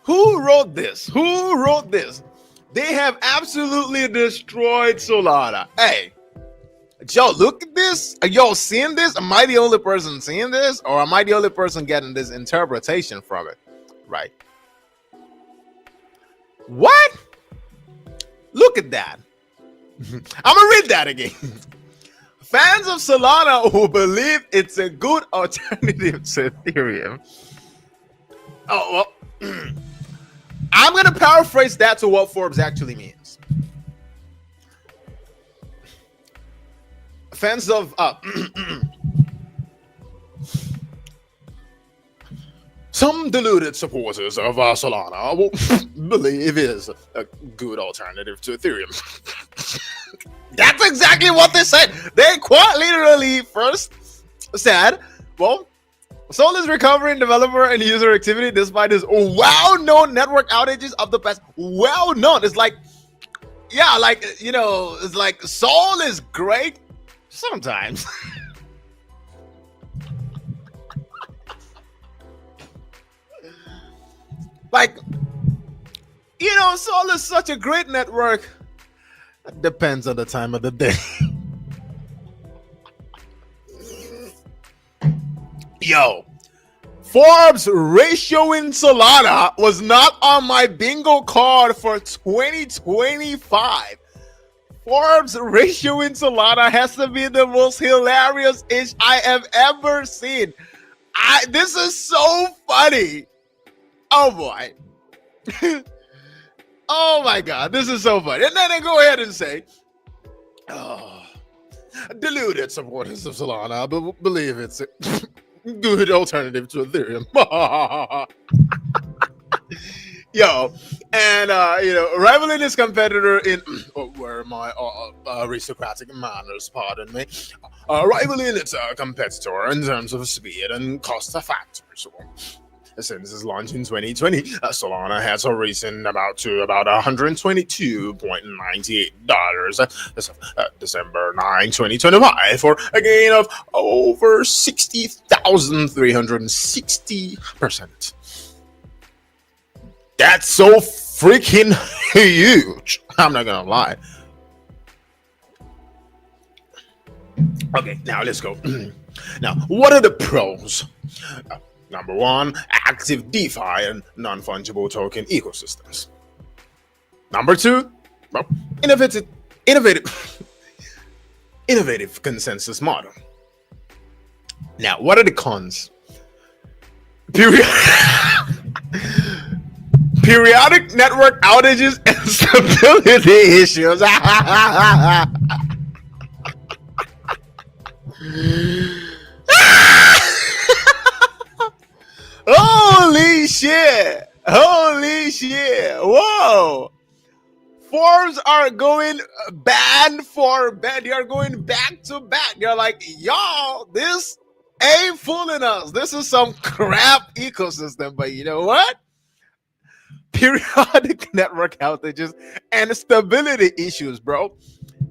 S2: Who wrote this? Who wrote this? They have absolutely destroyed Solana. Hey, y'all, look at this. Are y'all seeing this? Am I the only person seeing this? Or am I the only person getting this interpretation from it? Right. What? Look at that. I'm going to read that again. Fans of Solana who believe it's a good alternative to Ethereum. Oh, well. I'm going to paraphrase that to what Forbes actually means. Fans of some deluded supporters of Solana will believe it is a good alternative to Ethereum. That's exactly what they said. They quite literally first said, well, Sol is recovering developer and user activity despite his well-known network outages of the past. Well-known. It's like, yeah, like, you know, it's like Sol is great sometimes. Like, you know, Sol is such a great network. It depends on the time of the day. Yo, Forbes ratioing Solana was not on my bingo card for 2025. Forbes ratioing Solana has to be the most hilarious ish I have ever seen. This is so funny. Oh boy. Oh my god, this is so funny. And then they go ahead and say, oh, deluded supporters of Solana believe it's a good alternative to Ethereum. Yo, and rivaling his competitor in where my aristocratic manners, pardon me, rivaling its competitor in terms of speed and cost factors. Since its launch in 2020, Solana has risen about $122.98 as of December 9, 2025, for a gain of over 60,360%. That's so freaking huge. I'm not gonna lie. Okay, now let's go. Now, what are the pros? Number one, active DeFi and non-fungible token ecosystems. Number two, well, innovative consensus model. Now, what are the cons? Periodic network outages and stability issues. Holy shit! Holy shit! Whoa! Forms are going bad for bad. They are going back to back. They're like, y'all, this ain't fooling us. This is some crap ecosystem. But you know what? Periodic network outages and stability issues, bro.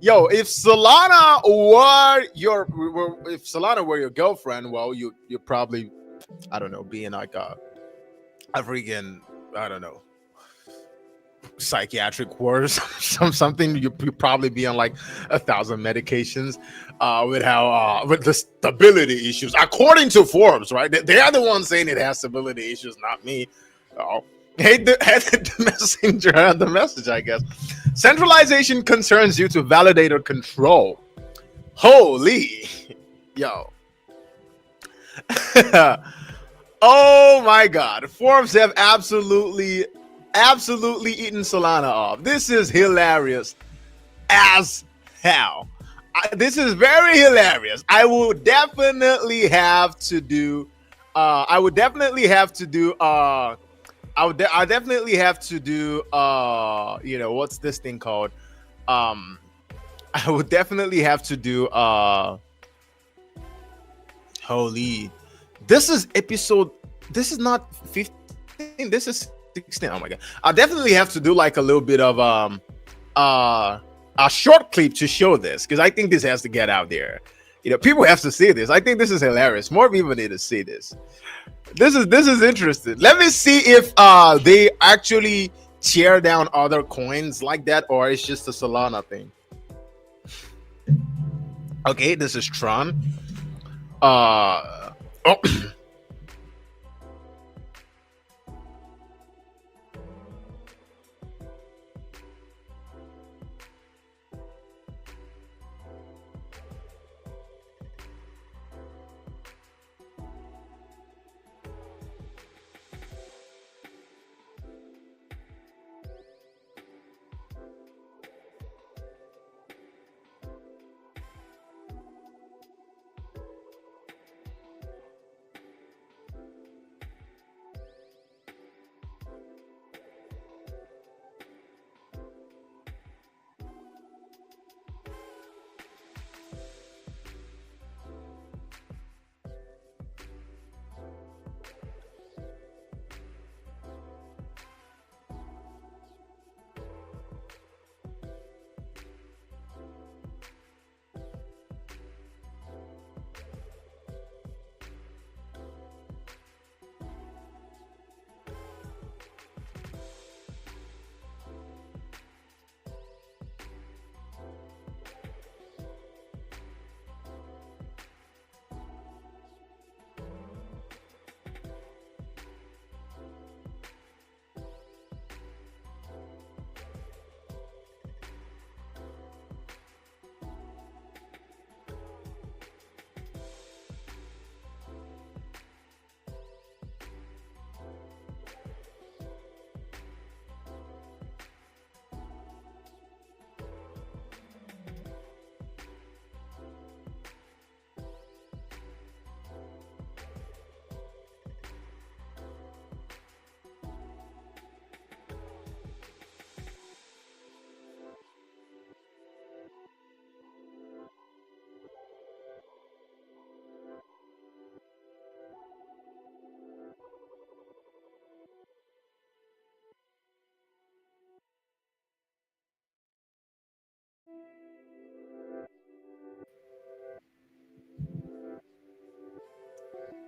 S2: Yo, if Solana were your girlfriend, well, you probably, I don't know, being like a freaking, I don't know, psychiatric ward or something. You probably be on like 1,000 medications with the stability issues, according to Forbes, right? They are the ones saying it has stability issues, not me. Oh, hate the messenger and the message, I guess. Centralization concerns due to validator control. Holy, yo. Oh my God. Forbes have absolutely eaten Solana off. This is hilarious as hell. This is very hilarious. I would definitely have to do what's this thing called? I would definitely have to do holy. This is not 15, this is 16. Oh my God. I'll definitely have to do like a little bit of a short clip to show this, because I think this has to get out there. People have to see this. I think this is hilarious. More people need to see this. This is interesting. Let me see if they actually tear down other coins like that, or it's just a Solana thing. Okay, this is Tron. Oh.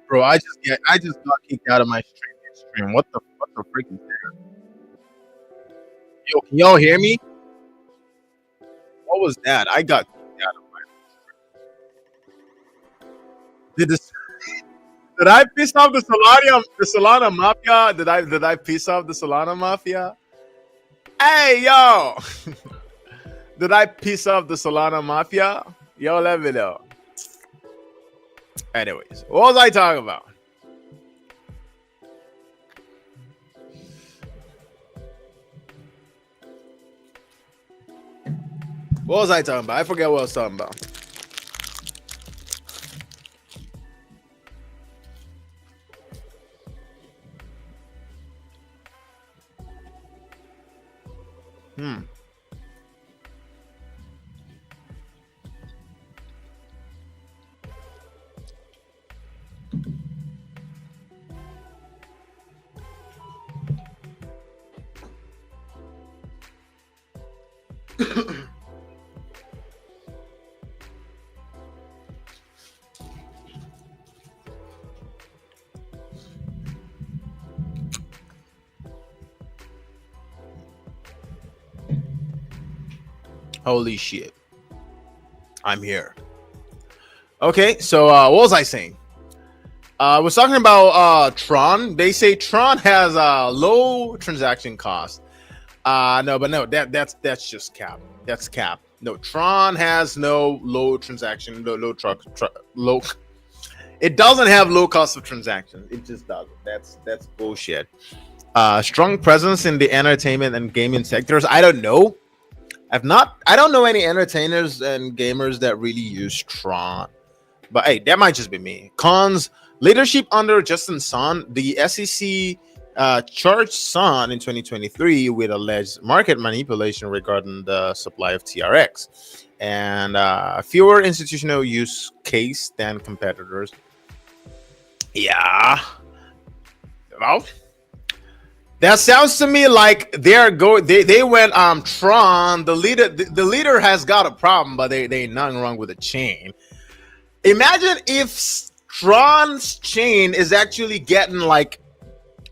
S2: Bro, I just got kicked out of my stream. What the freak is that? Yo, can y'all hear me? What was that? I got kicked out of my did this did I piss off the Solana Mafia? Did I piss off the Solana Mafia? Hey yo! Did I piss off the Solana Mafia? Yo, let me know. Anyways, what was I talking about? What was I talking about? I forget what I was talking about. Holy shit. I'm here. Okay, so what was I saying? I was talking about Tron. They say Tron has a low transaction cost. No, that's just cap. That's cap. No, Tron has no low transaction, low. It doesn't have low cost of transaction. It just doesn't. That's bullshit. Strong presence in the entertainment and gaming sectors. I don't know. I don't know any entertainers and gamers that really use Tron. But hey, that might just be me. Cons: leadership under Justin Sun. The SEC charged Sun in 2023 with alleged market manipulation regarding the supply of TRX, and fewer institutional use case than competitors. Yeah. Well, that sounds to me like they went Tron. The leader has got a problem, but they ain't nothing wrong with the chain. Imagine if Tron's chain is actually getting like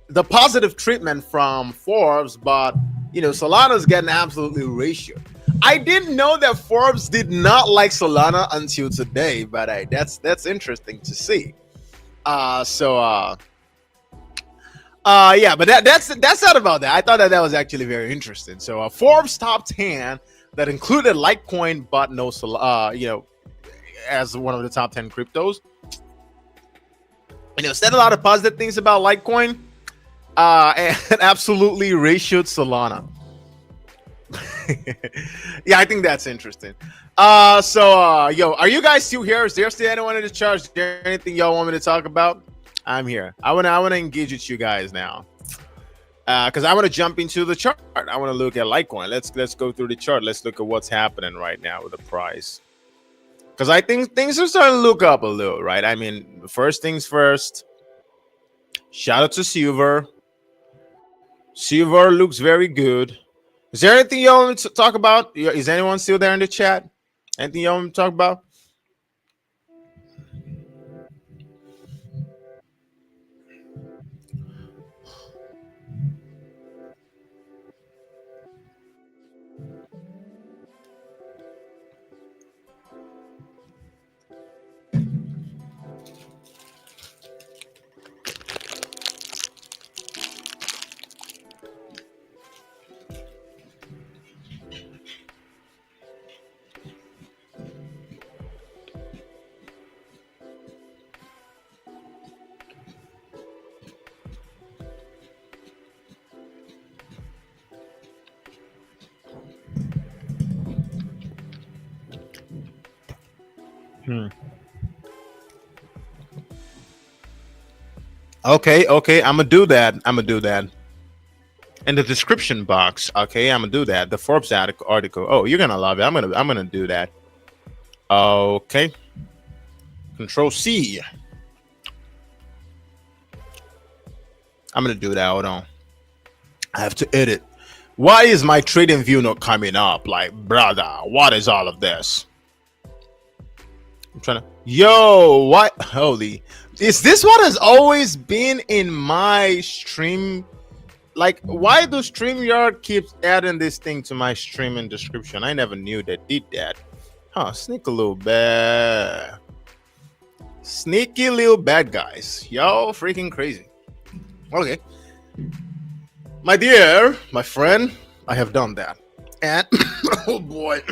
S2: the positive treatment from Forbes, but Solana's getting absolutely ratioed. I didn't know that Forbes did not like Solana until today, but that's interesting to see. Yeah, but that's not about that. I thought that was actually very interesting. So Forbes top 10 that included Litecoin, but no as one of the top 10 cryptos. Said a lot of positive things about Litecoin, and absolutely ratioed Solana. Yeah, I think that's interesting. Yo, are you guys still here? Is there still anyone in the chart? Is there anything y'all want me to talk about? I'm here. I want to engage with you guys now, because I want to jump into the chart. I want to look at Litecoin. Let's go through the chart. Let's look at what's happening right now with the price, because I think things are starting to look up a little, right? I mean, first things first. Shout out to Silver. Silver looks very good. Is there anything you want to talk about? Is anyone still there in the chat? Anything you want to talk about? Okay, I'm gonna do that. In the description box. Okay, I'm gonna do that. The Forbes article. Oh, you're gonna love it. I'm gonna do that. Okay. Control C. I'm gonna do that. Hold on. I have to edit. Why is my trading view not coming up? Like, brother, what is all of this? I'm trying to. Yo, what? Holy. Is this what has always been in my stream? Like, why do StreamYard keeps adding this thing to my streaming description? I never knew they did that. Huh, sneak a little bad. Sneaky little bad guys. Y'all freaking crazy. Okay. My dear, my friend, I have done that. And, oh boy.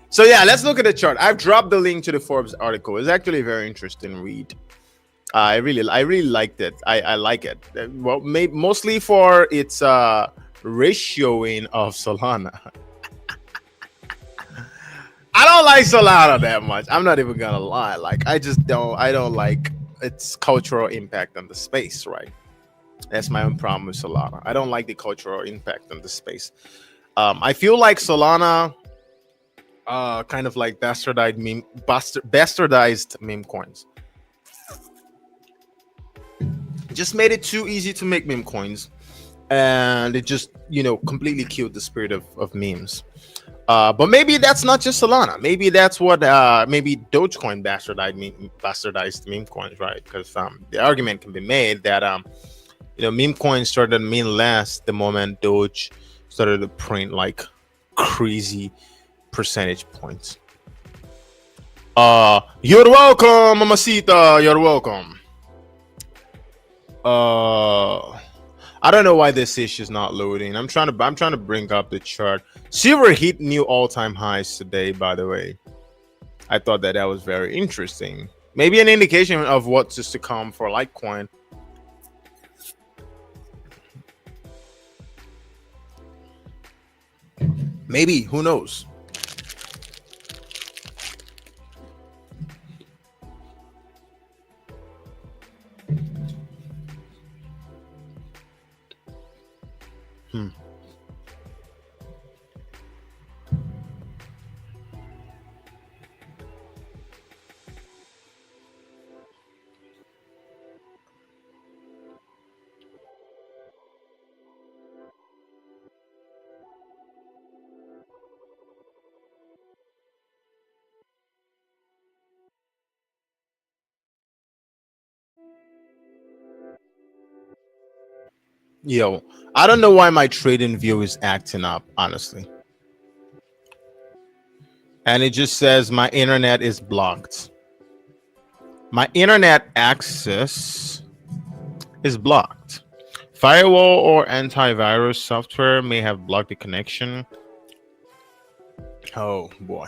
S2: So yeah, let's look at the chart. I've dropped the link to the Forbes article. It's actually a very interesting read. I really liked it. I like it. Well, mostly for its ratioing of Solana. I don't like Solana that much. I'm not even gonna lie. Like, I don't like its cultural impact on the space, right? That's my own problem with Solana. I don't like the cultural impact on the space. I feel like Solana kind of like bastardized meme coins. Just made it too easy to make meme coins, and it just completely killed the spirit of memes. But maybe that's not just Solana. Maybe that's what maybe Dogecoin bastardized meme coins, right? Because the argument can be made that meme coins started to mean less the moment Doge started to print like crazy percentage points. You're welcome, Mamacita. You're welcome. I don't know why this issue is not loading. I'm trying to bring up the chart. Silver hit new all-time highs today, by the way. I thought that was very interesting. Maybe an indication of what's to come for Litecoin. Maybe, who knows? Yo, I don't know why my trading view is acting up, honestly. And it just says my internet is blocked. My internet access is blocked. Firewall or antivirus software may have blocked the connection. Oh boy.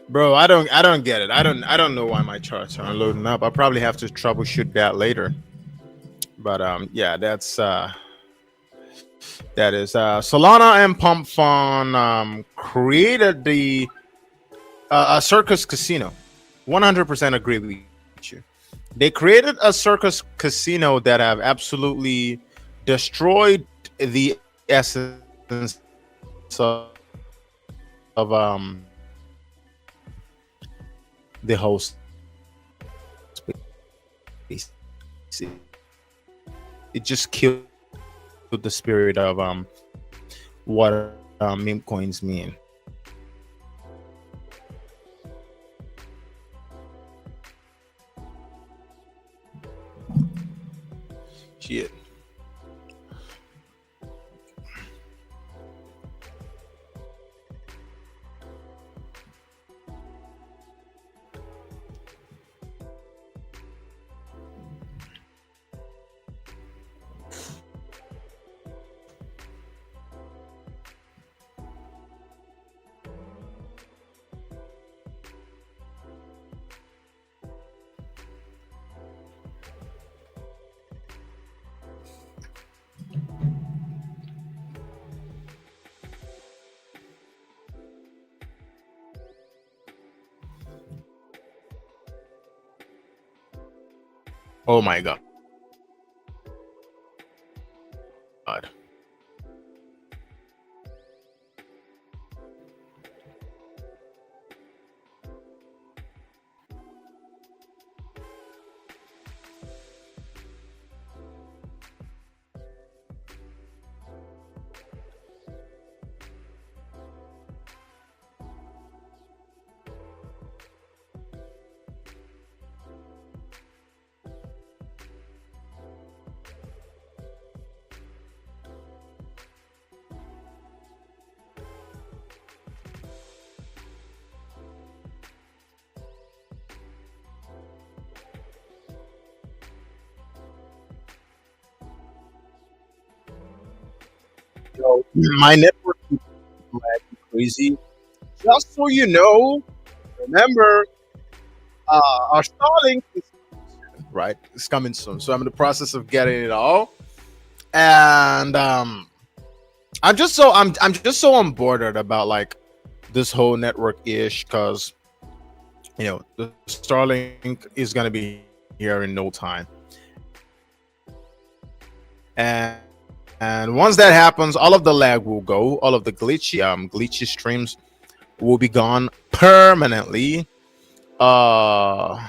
S2: Bro, I don't get it. I don't know why my charts aren't loading up. I'll probably have to troubleshoot that later. But yeah, that is Solana and Pump Fund created the a circus casino. 100% agree with you. They created a circus casino that have absolutely destroyed the essence of the whole space. It just killed the spirit of what meme coins mean. Shit. Oh my god. So my network keeps lagging crazy. Just so you know, remember, our Starlink is right. It's coming soon. So I'm in the process of getting it all, and I'm just so unbothered about like this whole network ish because the Starlink is gonna be here in no time, and once that happens, all of the lag will go, all of the glitchy streams will be gone permanently. Uh,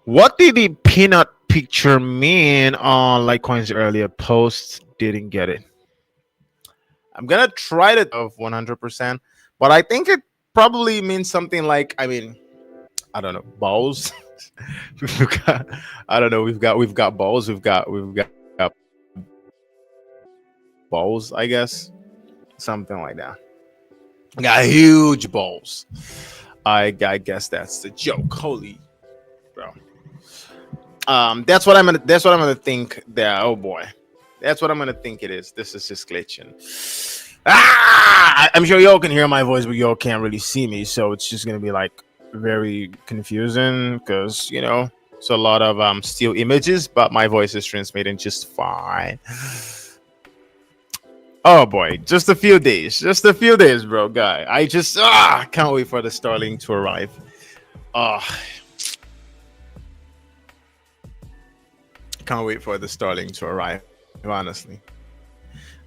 S2: what did the peanut picture mean on Litecoin's earlier post? Didn't get it. I'm gonna try to of 100%, but I think it probably means something like, I don't know, balls. we've got, I don't know, we've got balls, we've got balls, I guess, something like that. Got huge balls. I guess that's the joke. Holy bro. That's what I'm gonna think that, oh boy. That's what I'm gonna think it is. This is just glitching. I'm sure y'all can hear my voice, but y'all can't really see me, so it's just gonna be like very confusing because it's a lot of still images, but my voice is transmitting just fine. Oh boy, just a few days, bro, guy. I just can't wait for the Starlink to arrive. Uh can't wait for the Starlink to arrive. Honestly,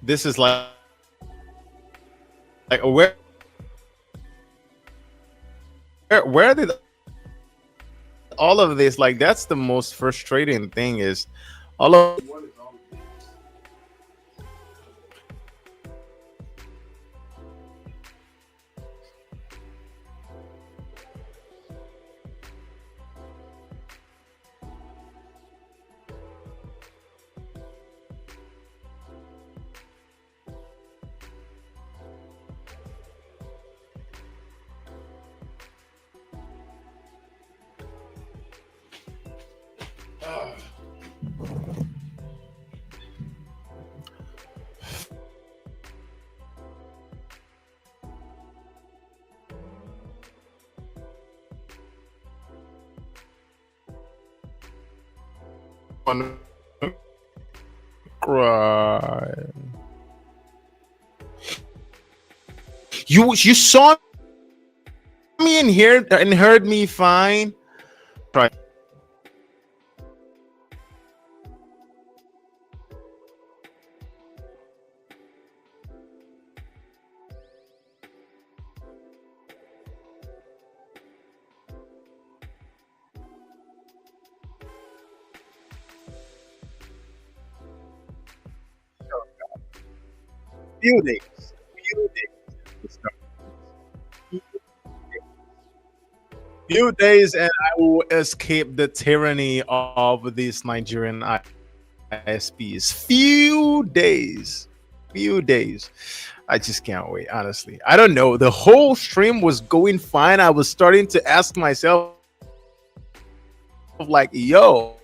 S2: this is like where did all of this, like, that's the most frustrating thing is all of cry. You saw me in here and heard me fine. Right. Few days. Few days. Few days and I will escape the tyranny of these Nigerian ISPs. Few days. Few days. I just can't wait, honestly. I don't know. The whole stream was going fine. I was starting to ask myself, like, yo,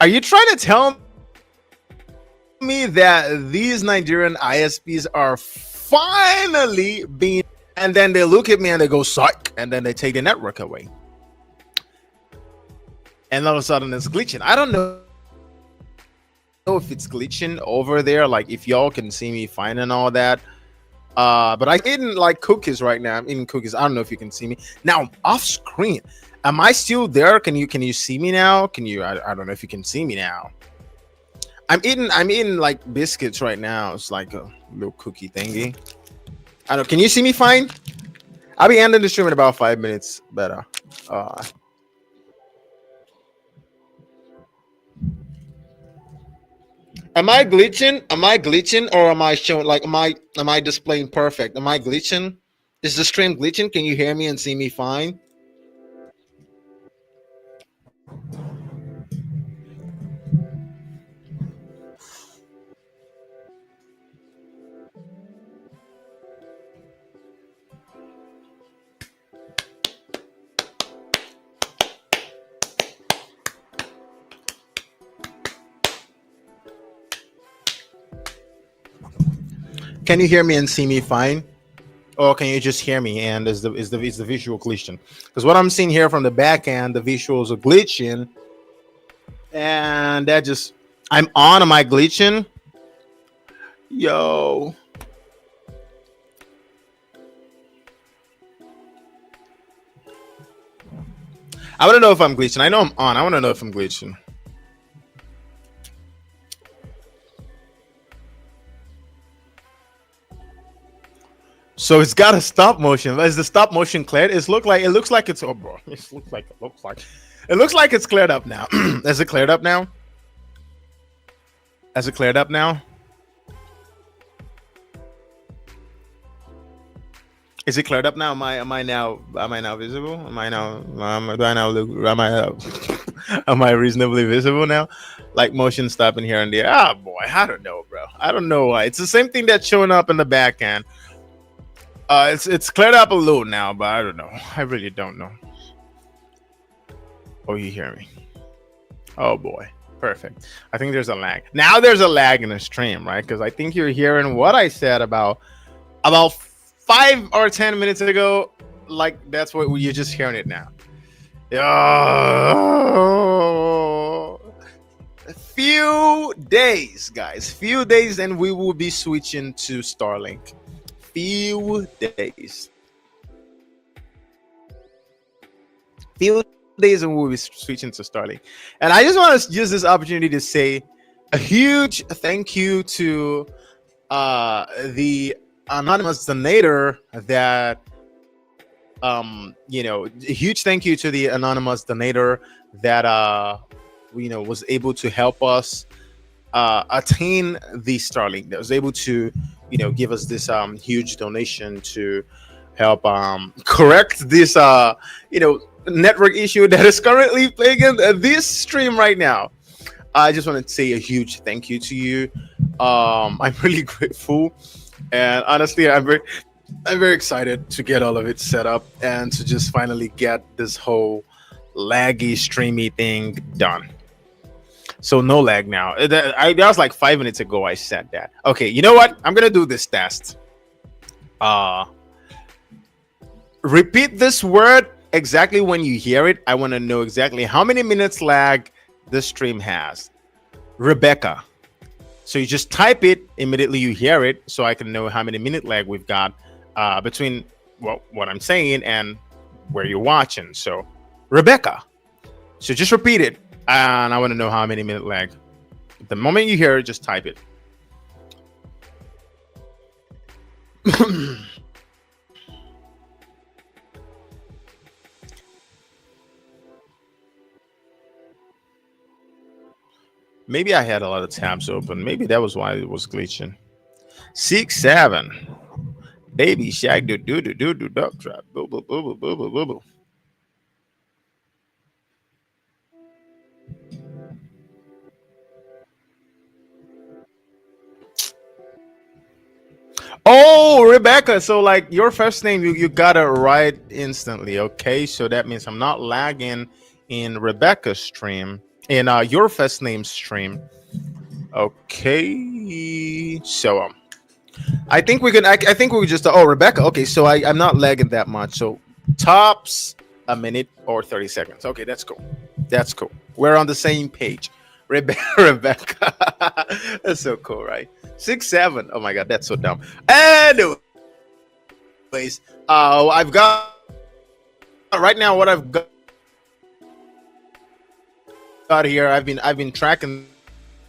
S2: are you trying to tell me that these Nigerian ISPs are finally being, and then they look at me and they go suck, and then they take the network away, and all of a sudden it's glitching. I don't know if it's glitching over there, like if y'all can see me fine and all that. But I'm eating like cookies right now. I'm eating cookies. I don't know if you can see me now off screen. Am I still there? Can you see me now? Can you? I don't know if you can see me now. I'm eating like biscuits right now. It's like a little cookie thingy. I don't. Can you see me fine? I'll be ending the stream in about 5 minutes. Better. Am I glitching? Am I glitching, or am I showing like am I displaying perfect? Am I glitching? Is the stream glitching? Can you hear me and see me fine? Can you hear me and see me fine? Or can you just hear me and is the visual glitching? Because what I'm seeing here from the back end, the visuals are glitching, and that just I'm on. Am I glitching? Yo. I want to know if I'm glitching. I know I'm on. I want to know if I'm glitching. So it's got a stop motion. Is the stop motion cleared? It looks like it's, oh bro. It looks like it's cleared up now. Is it cleared up now? Has it cleared up now? Is it cleared up now? Am I now visible? Do I now look am I reasonably visible now? Like motion stopping here and there. Ah boy, I don't know, bro. I don't know why. It's the same thing that's showing up in the back end. It's cleared up a little now, but I don't know. I really don't know. Oh, you hear me? Oh boy, perfect. I think there's a lag. Now there's a lag in the stream, right? Because I think you're hearing what I said about 5 or 10 minutes ago. Like that's what you're just hearing it now. Oh, a few days, guys. Few days, and we will be switching to Starlink. Few days and we'll be switching to Starlink. And I just want to use this opportunity to say a huge thank you to the anonymous donator that a huge thank you to the anonymous donator that was able to help us attain the Starlink, that was able to give us this huge donation to help correct this network issue that is currently plaguing this stream right now. I just want to say a huge thank you to you. I'm really grateful, and honestly, I'm very excited to get all of it set up and to just finally get this whole laggy streamy thing done. So no lag now. That was like 5 minutes ago I said that. Okay, you know what? I'm gonna do this test. Repeat this word exactly when you hear it. I want to know exactly how many minutes lag this stream has. Rebecca. So you just type it immediately you hear it, so I can know how many minute lag we've got between what I'm saying and where you're watching. So Rebecca. So just repeat it. And I want to know how many minute lag. The moment you hear it, just type it. Maybe I had a lot of tabs open. Maybe that was why it was glitching. 6, 7. Baby shag do duck trap. Boo boo boo boo boo boo boo boo. Oh, Rebecca. So like your first name, you got it right instantly. Okay, so that means I'm not lagging in Rebecca's stream, in your first name stream. Okay, so I think we can. I think we just. Oh, Rebecca. Okay, so I'm not lagging that much. So tops a minute or 30 seconds. Okay, that's cool. That's cool. We're on the same page. Rebecca. That's so cool, right? 6, 7. Oh my god, that's so dumb. Anyways, I've got right now what I've got here. I've been tracking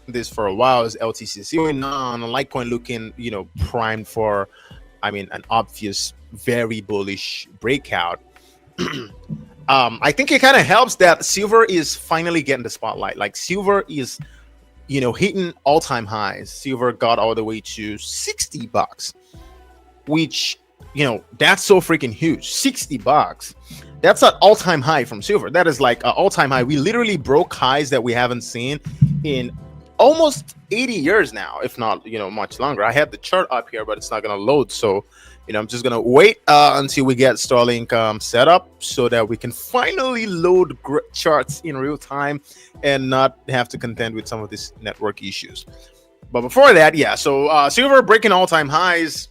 S2: this for a while. Is LTCC going on Litecoin looking primed for an obvious very bullish breakout. I think it kind of helps that silver is finally getting the spotlight. Like silver is hitting all-time highs. Silver got all the way to $60, which that's so freaking huge. $60, that's an all-time high from silver. That is like an all-time high. We literally broke highs that we haven't seen in almost 80 years now, if not much longer. I have the chart up here, but it's not gonna load, so I'm just gonna wait until we get Starlink set up so that we can finally load charts in real time and not have to contend with some of these network issues. But before that, yeah. So silver breaking all-time highs.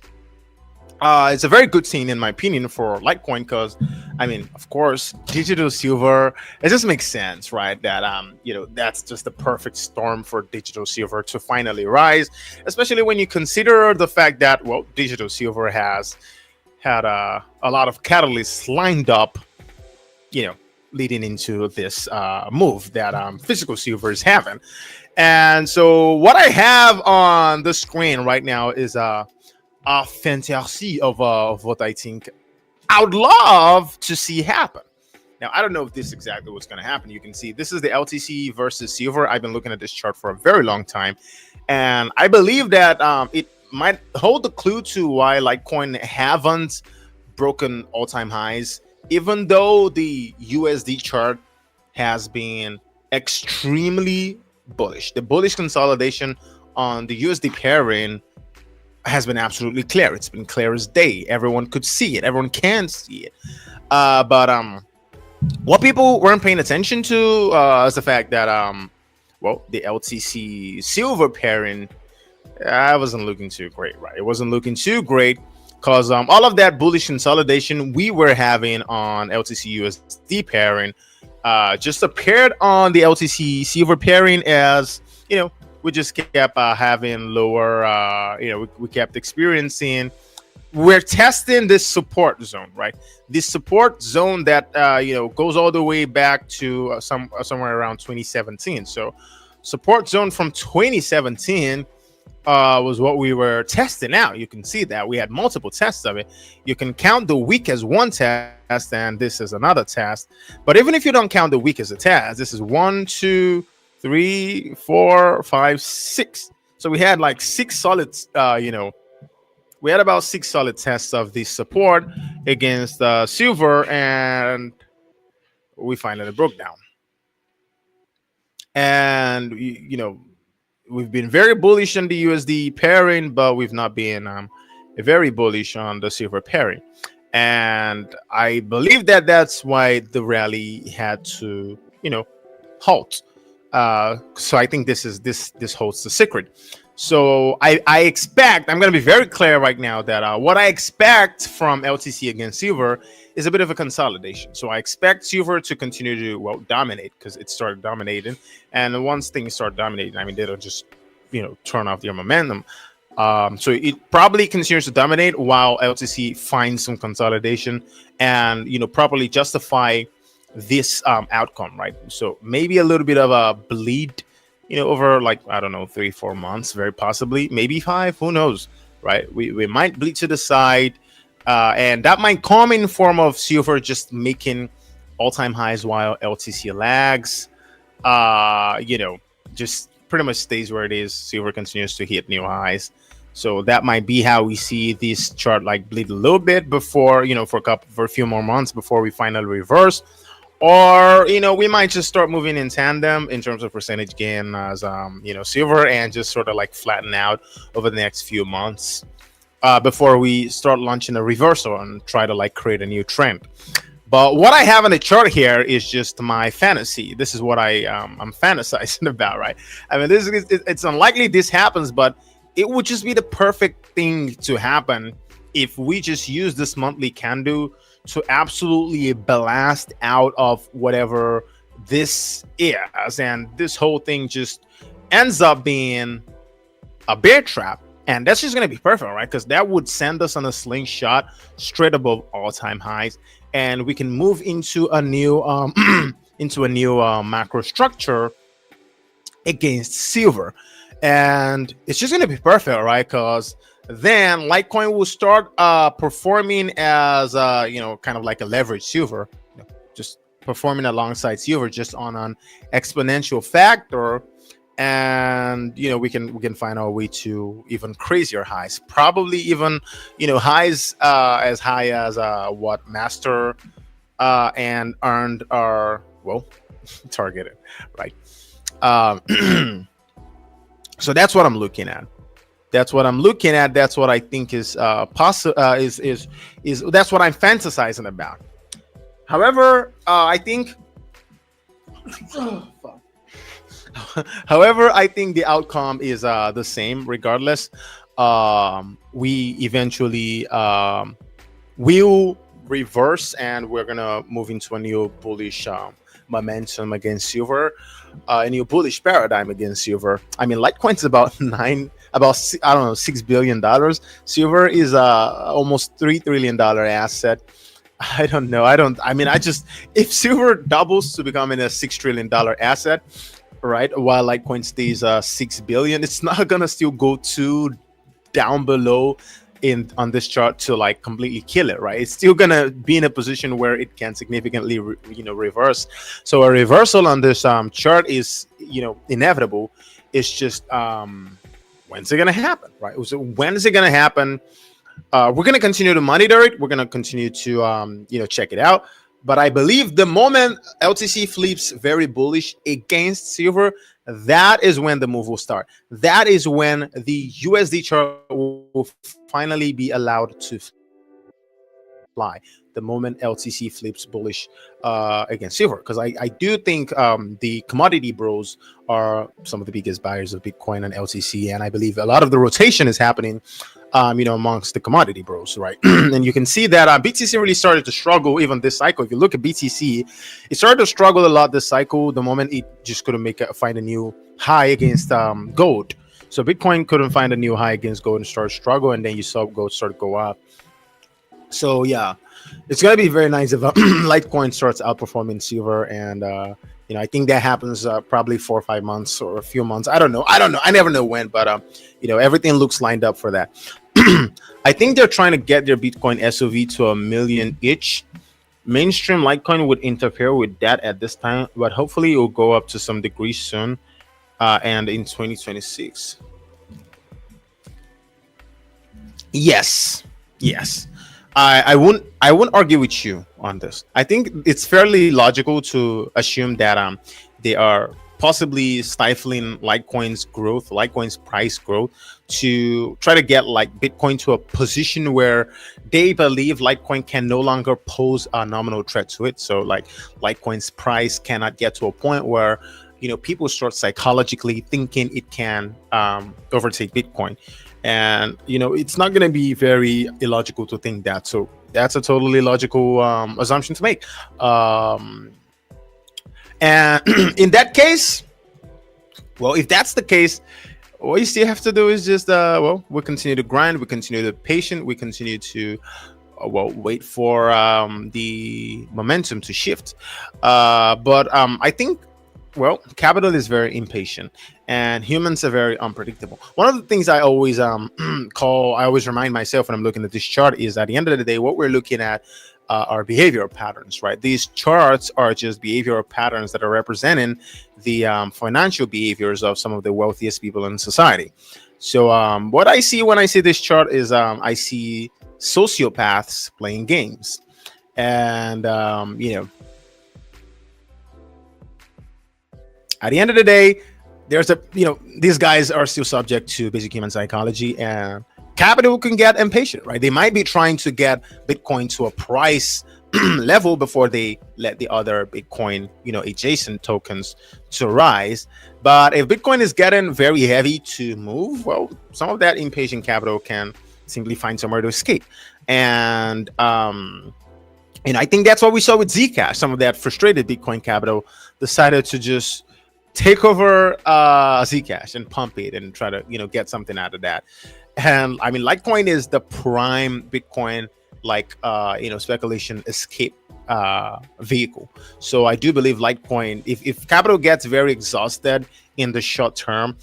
S2: It's a very good scene in my opinion for Litecoin because, I mean, of course, digital silver. It just makes sense, right? That that's just the perfect storm for digital silver to finally rise, especially when you consider the fact that digital silver has had a lot of catalysts lined up, you know, leading into this move that physical silver is having. And so, what I have on the screen right now is a fantasy of what I think I would love to see happen. Now, I don't know if this is exactly what's going to happen. You can see this is the LTC versus silver. I've been looking at this chart for a very long time, and I believe that it might hold the clue to why Litecoin haven't broken all-time highs, even though the USD chart has been extremely bullish. The bullish consolidation on the USD pairing has been absolutely clear. It's been clear as day. Everyone could see it. Everyone can see it. But what people weren't paying attention to is the fact that the LTC silver pairing, I wasn't looking too great, right? It wasn't looking too great because all of that bullish consolidation we were having on LTC USD pairing just appeared on the LTC silver pairing as, we just kept having lower, we kept experiencing, we're testing this support zone, right? This support zone that, goes all the way back to somewhere around 2017. So support zone from 2017 was what we were testing out. You can see that we had multiple tests of it. You can count the week as one test, and this is another test. But even if you don't count the week as a test, this is 1, 2, 3, 4, 5, 6. So we had like 6 solid, we had about 6 solid tests of the support against silver, and we finally broke down. And, we've been very bullish on the USD pairing, but we've not been very bullish on the silver pairing. And I believe that that's why the rally had to, halt. So I think this holds the secret. So I expect, I'm going to be very clear right now that what I expect from LTC against silver is a bit of a consolidation. So I expect silver to continue to dominate because it started dominating, and once things start dominating, I mean, they don't just turn off their momentum. So it probably continues to dominate while LTC finds some consolidation and properly justify this outcome, right? So maybe a little bit of a bleed, over like, I don't know, 3-4 months, very possibly, maybe 5, who knows, right? We might bleed to the side, and that might come in form of silver just making all-time highs while LTC lags, just pretty much stays where it is. Silver continues to hit new highs. So that might be how we see this chart like bleed a little bit before, for a few more months before we finally reverse. Or, we might just start moving in tandem in terms of percentage gain as, silver, and just sort of like flatten out over the next few months before we start launching a reversal and try to like create a new trend. But what I have in the chart here is just my fantasy. This is what I'm fantasizing about, right? I mean, it's unlikely this happens, but it would just be the perfect thing to happen if we just use this monthly candle to absolutely blast out of whatever this is, and this whole thing just ends up being a bear trap, and that's just going to be perfect, right? Because that would send us on a slingshot straight above all-time highs, and we can move into a new macro structure against silver, and it's just going to be perfect, right? Because then Litecoin will start performing as kind of like a leverage silver, just performing alongside silver, just on an exponential factor, and we can find our way to even crazier highs, probably even highs as high as what master and earned are targeted, right? So that's what I'm looking at. That's what I'm looking at. That's what I think is possible. Is that's what I'm fantasizing about. However, I think However, I think the outcome is the same regardless. We eventually will reverse, and we're gonna move into a new bullish momentum against silver, a new bullish paradigm against silver. I mean, Litecoin's about I don't know, $6 billion. Silver is almost $3 trillion asset. I don't know. I don't. I mean, I just if silver doubles to becoming a $6 trillion asset, right? While Litecoin stays 6 billion, it's not gonna still go too down below in on this chart to like completely kill it, right? It's still gonna be in a position where it can significantly reverse. So a reversal on this chart is inevitable. It's just when's it gonna happen, right? So when is it gonna happen? We're going to continue to monitor it. We're going to continue to check it out. But I believe the moment LTC flips very bullish against silver, that is when the move will start. That is when the USD chart will finally be allowed to fly. The moment LTC flips bullish against silver, because I do think the commodity bros are some of the biggest buyers of Bitcoin and LTC, and I believe a lot of the rotation is happening amongst the commodity bros, right? And you can see that BTC really started to struggle even this cycle. If you look at BTC, it started to struggle a lot this cycle the moment it just couldn't find a new high against gold. So Bitcoin couldn't find a new high against gold and started to struggle, and then you saw gold start to go up. So yeah, it's gonna be very nice if Litecoin starts outperforming silver, and I think that happens probably 4 or 5 months or a few months. I don't know. I never know when, but everything looks lined up for that. I think they're trying to get their Bitcoin SOV to 1 million each. Mainstream Litecoin would interfere with that at this time, but hopefully it will go up to some degree soon, and in 2026. Yes. I won't argue with you on this. I think it's fairly logical to assume that they are possibly stifling Litecoin's price growth, to try to get like Bitcoin to a position where they believe Litecoin can no longer pose a nominal threat to it. So like Litecoin's price cannot get to a point where people start psychologically thinking it can overtake Bitcoin. And it's not going to be very illogical to think that. So that's a totally logical assumption to make. And in that case, well, if that's the case, what you still have to do is just we continue to grind, we continue to be patient, we continue to wait for the momentum to shift. But I think, capital is very impatient, and humans are very unpredictable. One of the things I always I always remind myself when I'm looking at this chart is, at the end of the day, what we're looking at are behavioral patterns, right? These charts are just behavioral patterns that are representing the financial behaviors of some of the wealthiest people in society. So what I see when I see this chart is I see sociopaths playing games, and at the end of the day, there's these guys are still subject to basic human psychology, and capital can get impatient, right? They might be trying to get Bitcoin to a price level before they let the other Bitcoin, adjacent tokens to rise. But if Bitcoin is getting very heavy to move, well, some of that impatient capital can simply find somewhere to escape. And I think that's what we saw with Zcash. Some of that frustrated Bitcoin capital decided to just take over Zcash and pump it and try to get something out of that. And I mean, Litecoin is the prime Bitcoin speculation escape vehicle. So I do believe Litecoin, if capital gets very exhausted in the short term,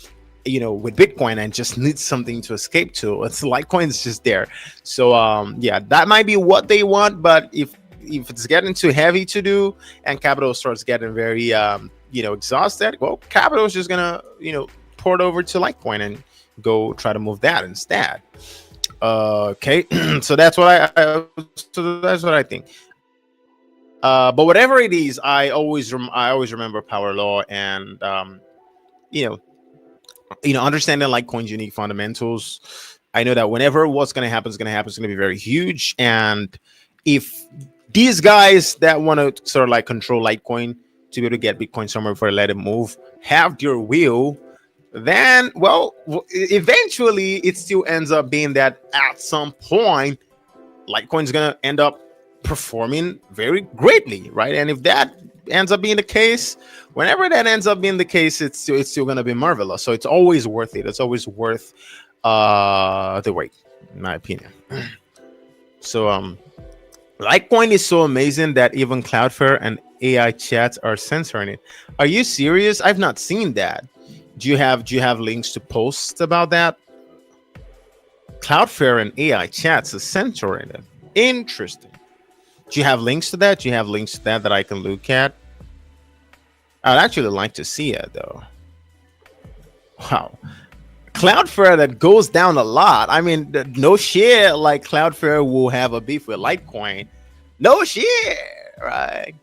S2: with Bitcoin, and just needs something to escape to, it's Litecoin's just there. So that might be what they want. But if it's getting too heavy to do and capital starts getting very exhausted, well, capital is just gonna pour it over to Litecoin and go try to move that instead. Okay. So that's what I think. But whatever it is, I always remember power law, and understanding Litecoin's unique fundamentals. I know that whenever what's going to happen is going to be very huge. And if these guys that want to sort of like control Litecoin to be able to get Bitcoin somewhere before I let it move, have your will, then, well, eventually it still ends up being that at some point, Litecoin is going to end up performing very greatly, right? And if that ends up being the case, whenever that ends up being the case, it's still going to be marvelous. So it's always worth it. It's always worth the wait, in my opinion. So Litecoin is so amazing that even Cloudflare and AI chats are censoring it. Are you serious? I've not seen that. Do you have links to post about that? Cloudflare and AI chats are censoring it. Interesting. Do you have links to that? Do you have links to that I can look at? I'd actually like to see it though. Wow. Cloudflare that goes down a lot. I mean, no shit like Cloudflare will have a beef with Litecoin. No shit, right?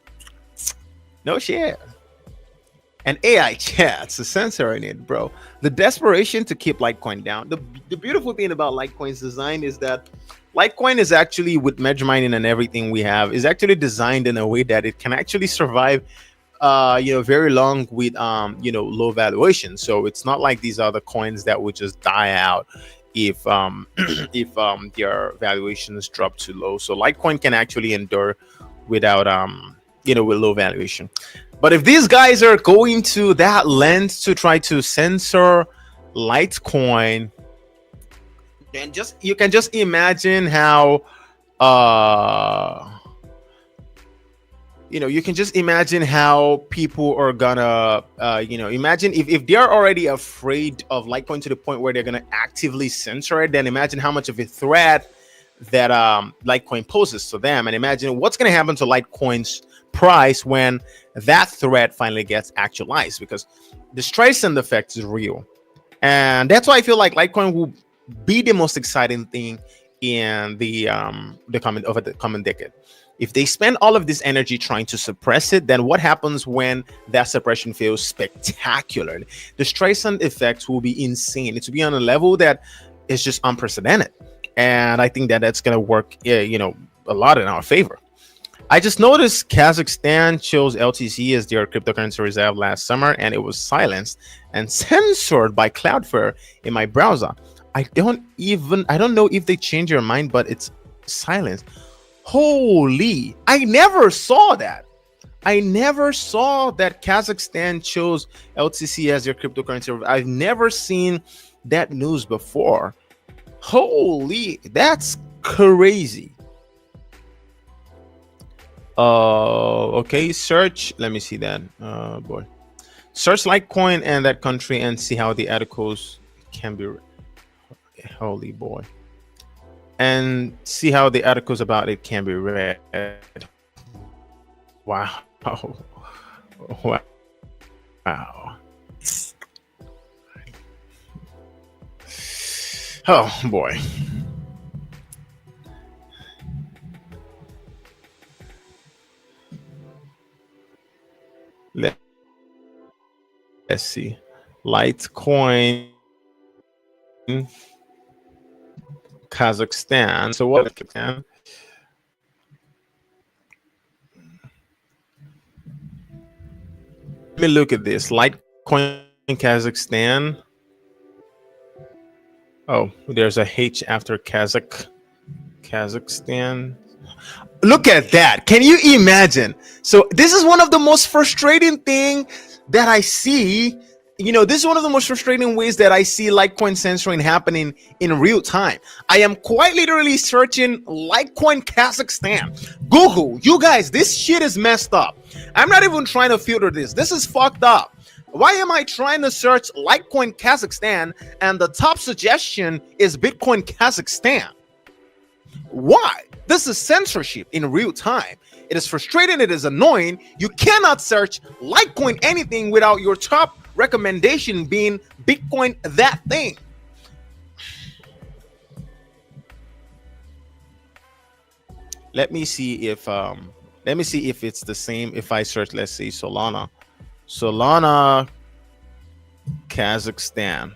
S2: No shit. And AI chats are censoring it, bro. The desperation to keep Litecoin down. The beautiful thing about Litecoin's design is that Litecoin is actually, with Medge mining and everything we have, is actually designed in a way that it can actually survive very long with low valuation. So it's not like these other coins that would just die out if if their valuations drop too low. So Litecoin can actually endure without with low valuation. But if these guys are going to that length to try to censor Litecoin, then you can just imagine how you can just imagine how people are gonna imagine if they're already afraid of Litecoin to the point where they're gonna actively censor it, then imagine how much of a threat that Litecoin poses to them, and imagine what's gonna happen to Litecoin's price when that threat finally gets actualized, because the Streisand effect is real. And that's why I feel like Litecoin will be the most exciting thing in the coming decade. If they spend all of this energy trying to suppress it, then what happens when that suppression fails spectacularly? The Streisand effect will be insane. It will be on a level that is just unprecedented. And I think that that's going to work, a lot in our favor. I just noticed Kazakhstan chose LTC as their cryptocurrency reserve last summer, and it was silenced and censored by Cloudflare in my browser. I don't know if they changed their mind, but it's silenced. Holy, I never saw that. I never saw that Kazakhstan chose LTC as their cryptocurrency. I've never seen that news before. Holy, that's crazy. Okay, search. Let me see that. Boy, search Litecoin and that country and see how the articles can be. Holy boy, and see how the articles about it can be read. Wow, wow, wow. Oh boy. Let's see. Litecoin Kazakhstan. So what? Let me look at this. Litecoin Kazakhstan. Oh, there's a H after Kazakhstan. Look at that. Can you imagine? So this is one of the most frustrating thing that I see. This is one of the most frustrating ways that I see Litecoin censoring happening in real time. I am quite literally searching Litecoin Kazakhstan. Google, you guys, this shit is messed up. I'm not even trying to filter this. This is fucked up. Why am I trying to search Litecoin Kazakhstan and the top suggestion is Bitcoin Kazakhstan? Why? This is censorship in real time. It is frustrating. It is annoying. You cannot search Litecoin anything without your top recommendation being Bitcoin that thing. Let me see if it's the same if I search, let's see, Solana Kazakhstan.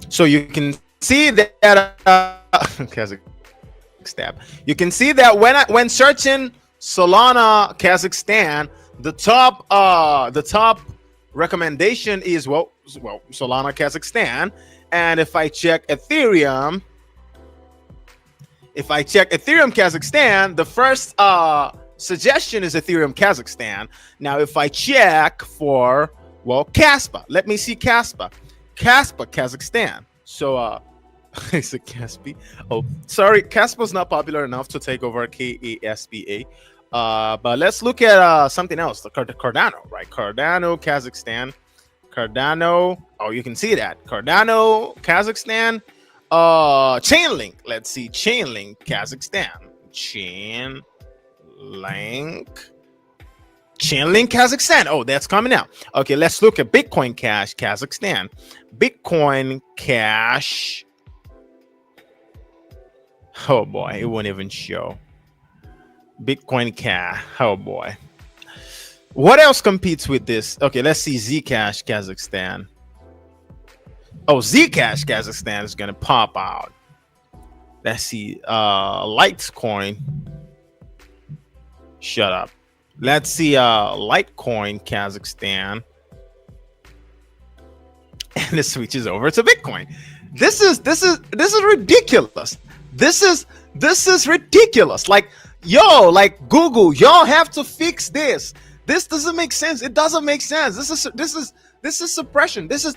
S2: So you can see that Kazakhstan. step. You can see that when searching Solana Kazakhstan, the top recommendation is Solana Kazakhstan. And if I check Ethereum Kazakhstan, the first suggestion is Ethereum Kazakhstan. Now, if I check for Kaspa, let me see Kaspa Kazakhstan. So it's a Kaspi. Oh, sorry, Kaspa's not popular enough to take over KASPA. But let's look at something else, the Cardano, right? Cardano Kazakhstan. Cardano. Oh, you can see that. Cardano Kazakhstan. Chainlink. Let's see. Chainlink Kazakhstan. Chainlink Kazakhstan. Oh, that's coming out. Okay, let's look at Bitcoin Cash Kazakhstan. Bitcoin Cash. Oh boy, it won't even show. Bitcoin Cash. Oh boy. What else competes with this? Okay, let's see. Zcash Kazakhstan. Oh, Zcash Kazakhstan is gonna pop out. Let's see. Litecoin. Shut up. Let's see. Litecoin Kazakhstan. And it switches over to Bitcoin. This is ridiculous. This is ridiculous. Like Google, y'all have to fix this. This doesn't make sense. It doesn't make sense. This is suppression. This is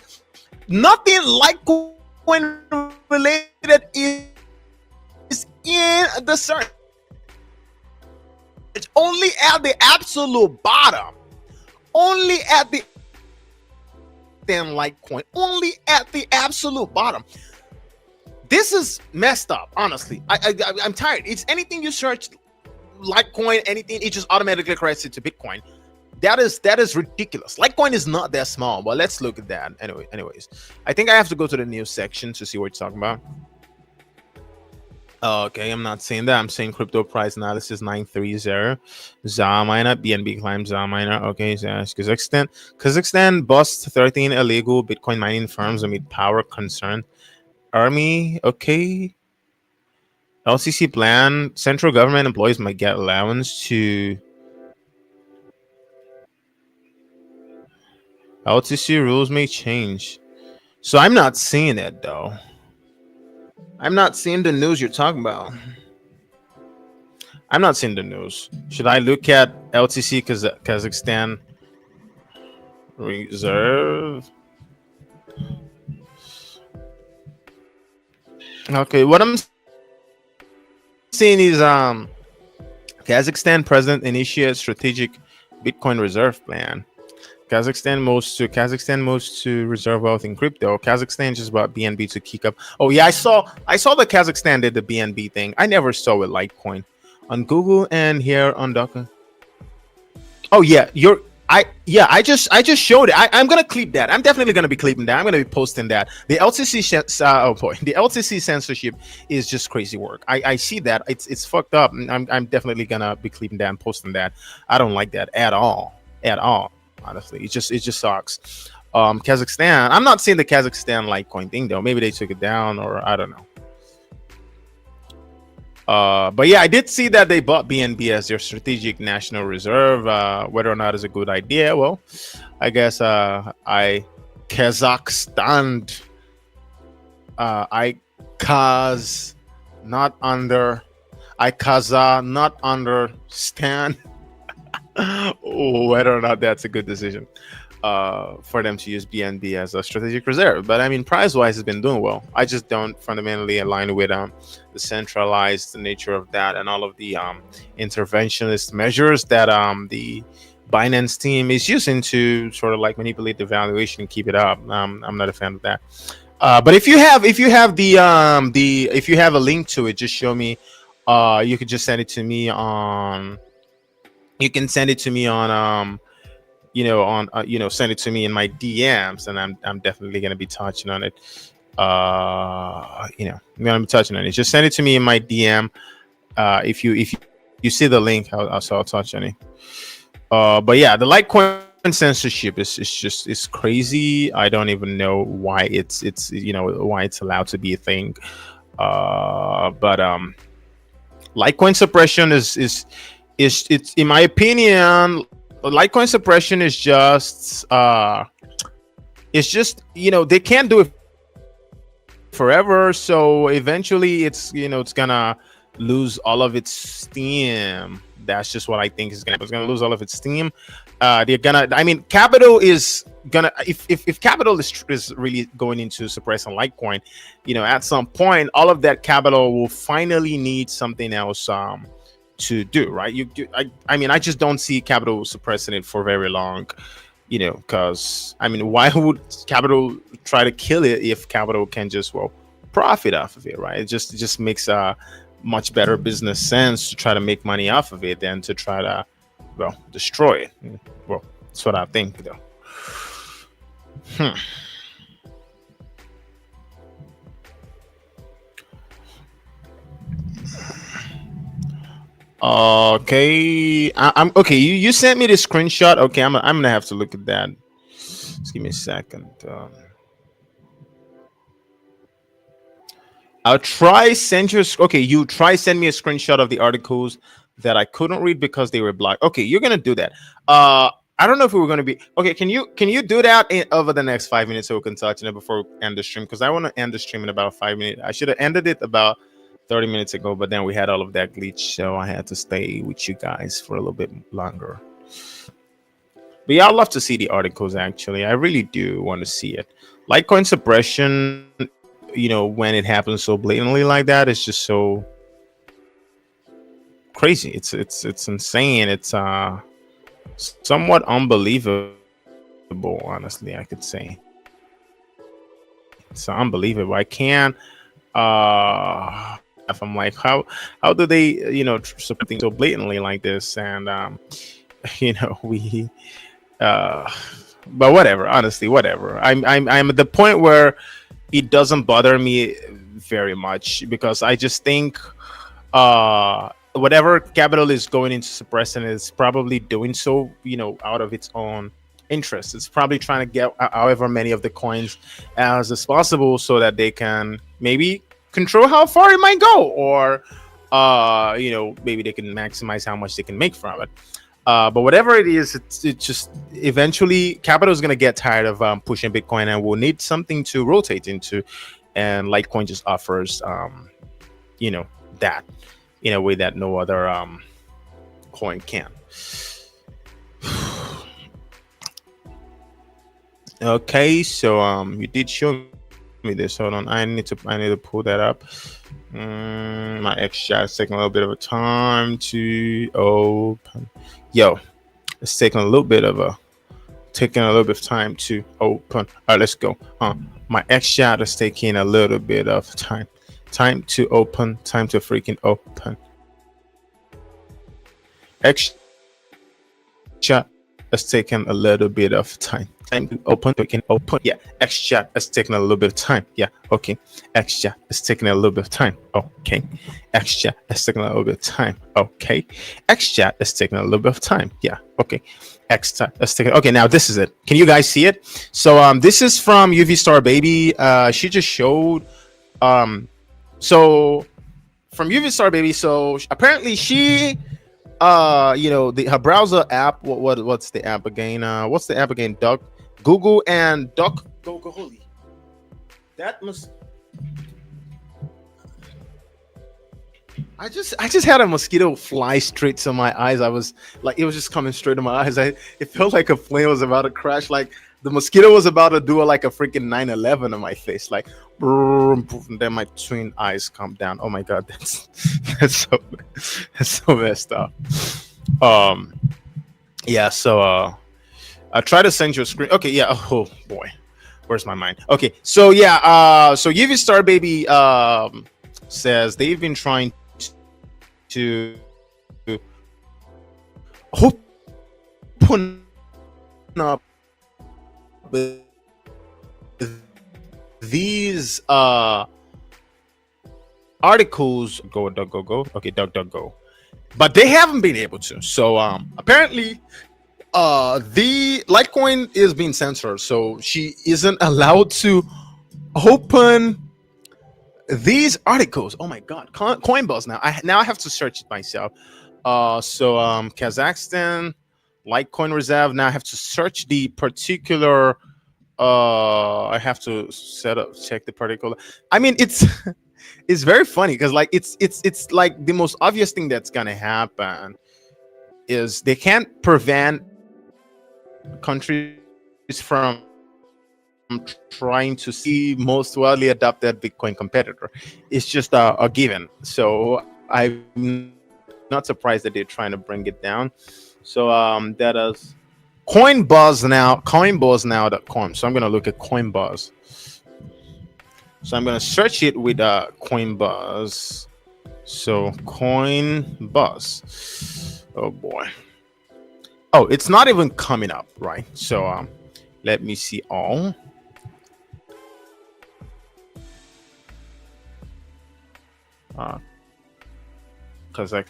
S2: nothing Litecoin related is in the search. It's only at the absolute bottom. Only at the damn Litecoin. Only at the absolute bottom. This is messed up, honestly. I'm tired. It's anything you search Litecoin, anything, it just automatically corrects it to Bitcoin. That is ridiculous. Litecoin is not that small, but let's look at that. Anyways, I think I have to go to the news section to see what you're talking about. Okay, I'm not saying that. I'm saying crypto price analysis 930. Zamina, BNB climbs Zamina. Okay, so Kazakhstan busts 13 illegal Bitcoin mining firms amid power concern. Army, okay. LCC plan, central government employees might get allowance to LTC rules may change. So I'm not seeing it though. I'm not seeing the news you're talking about. I'm not seeing the news. Should I look at LTC Kazakhstan reserve? Okay, what I'm seeing is Kazakhstan president initiates strategic Bitcoin reserve plan. Kazakhstan moves to reserve wealth in crypto. Kazakhstan just bought BNB to keep up. Oh yeah, I saw the Kazakhstan did the BNB thing. I never saw it Litecoin on Google and here on Docker. Oh yeah, I just showed it. I'm gonna clip that. I'm definitely gonna be clipping that. I'm gonna be posting that. The LTC censorship is just crazy work. I see that. It's fucked up. I'm definitely gonna be clipping that and posting that. I don't like that at all. Honestly, it just sucks. Kazakhstan. I'm not seeing the Kazakhstan Litecoin thing though. Maybe they took it down or I don't know. But yeah, I did see that they bought BNB as their strategic national reserve. Whether or not it's a good idea, well, I guess Kazakhstan, not understand whether or not that's a good decision for them to use BNB as a strategic reserve. But I mean, price-wise, it's been doing well. I just don't fundamentally align with the centralized nature of that and all of the interventionist measures that the Binance team is using to sort of like manipulate the valuation and keep it up. I'm not a fan of that. But if you have a link to it, just show me. You could just send it to me on. You can send it to me on send it to me in my DMs, and I'm definitely gonna be touching on it. I'm gonna be touching on it. Just send it to me in my DM. If you see the link, I'll touch on it. But yeah, the Litecoin censorship is crazy. I don't even know why it's why it's allowed to be a thing. But Litecoin suppression is it's in my opinion, Litecoin suppression is just it's just, you know, they can't do it forever, so eventually it's gonna lose all of its steam. That's just what I think is gonna happen. It's gonna lose all of its steam. They're gonna, I mean, capital is gonna, if capital is really going into suppressing Litecoin, you know, at some point all of that capital will finally need something else to do, right? I mean, I just don't see capital suppressing it for very long, you know, because I mean, why would capital try to kill it if capital can just, well, profit off of it, right? It just makes much better business sense to try to make money off of it than to try to, well, destroy it. Well, that's what I think, though. Okay, I'm okay. You sent me the screenshot. Okay, I'm gonna have to look at that. Just give me a second. I'll try send you. Okay, you try send me a screenshot of the articles that I couldn't read because they were blocked. Okay, you're gonna do that. I don't know if we were gonna be okay. Can you do that over the next 5 minutes so we can touch on it before we end the stream? Because I want to end the stream in about 5 minutes. I should have ended it about 30 minutes ago, but then we had all of that glitch, so I had to stay with you guys for a little bit longer. But yeah, I'd love to see the articles. Actually, I really do want to see it. Litecoin suppression, you know, when it happens so blatantly like that, it's just so crazy. It's insane. It's somewhat unbelievable, honestly. I could say it's unbelievable. I can't if I'm like, how do they, you know, something so blatantly like this? And you know, we but whatever, honestly, whatever. I'm at the point where it doesn't bother me very much, because I just think whatever capital is going into suppressing is probably doing so, you know, out of its own interest. It's probably trying to get however many of the coins as possible so that they can maybe control how far it might go, or you know, maybe they can maximize how much they can make from it. But whatever it is, it's just eventually capital is going to get tired of pushing Bitcoin, and will need something to rotate into, and Litecoin just offers you know, that in a way that no other coin can. Okay, so you did show me this. Hold on, I need to pull that up. My X chat is taking a little bit of a time to open. Yo, it's taking a little bit of time to open. All right, let's go. My X chat is taking a little bit of time to open. Time to freaking open. X chat is taking a little bit of time. Time to open. We can open. Yeah, X chat is taking a little bit of time. Yeah, okay. X chat is taking a little bit of time. Okay. X chat is taking a little bit of time. Okay. X chat is taking a little bit of time. Yeah, okay. X chat is taking. Okay, now this is it. Can you guys see it? So this is from UV Star Baby. She just showed. So from UV Star Baby. So apparently she. You know, her browser app. What's the app again? What's the app again? Google and Duck. Go holy. That must. I just had a mosquito fly straight to my eyes. I was like, it was just coming straight to my eyes. It felt like a plane was about to crash. Like the mosquito was about to do like a freaking 9/11 on my face. Like, and then my twin eyes come down. Oh my god, that's so messed up. Yeah. So I try to send you a screen. Okay. Yeah. Oh boy, where's my mind? Okay. So yeah. So UV Star Baby says they've been trying to open up these articles. Go. Okay, go. But they haven't been able to. So apparently the Litecoin is being censored, so she isn't allowed to open these articles. Oh my God, Coinbuzz. Now I have to search it myself. Kazakhstan Litecoin reserve. Now I have to search the particular. I have to set up check the particular. I mean, it's it's very funny because like it's like the most obvious thing that's gonna happen is they can't prevent countries from trying to see most widely adopted Bitcoin competitor. It's just a given. So I'm not surprised that they're trying to bring it down. So that is Coinbuzz now.com. So I'm gonna look at Coinbuzz. So I'm gonna search it with Coinbuzz. So Coinbuzz. Oh boy. Oh, it's not even coming up, right? So let me see all. Kazakhstan.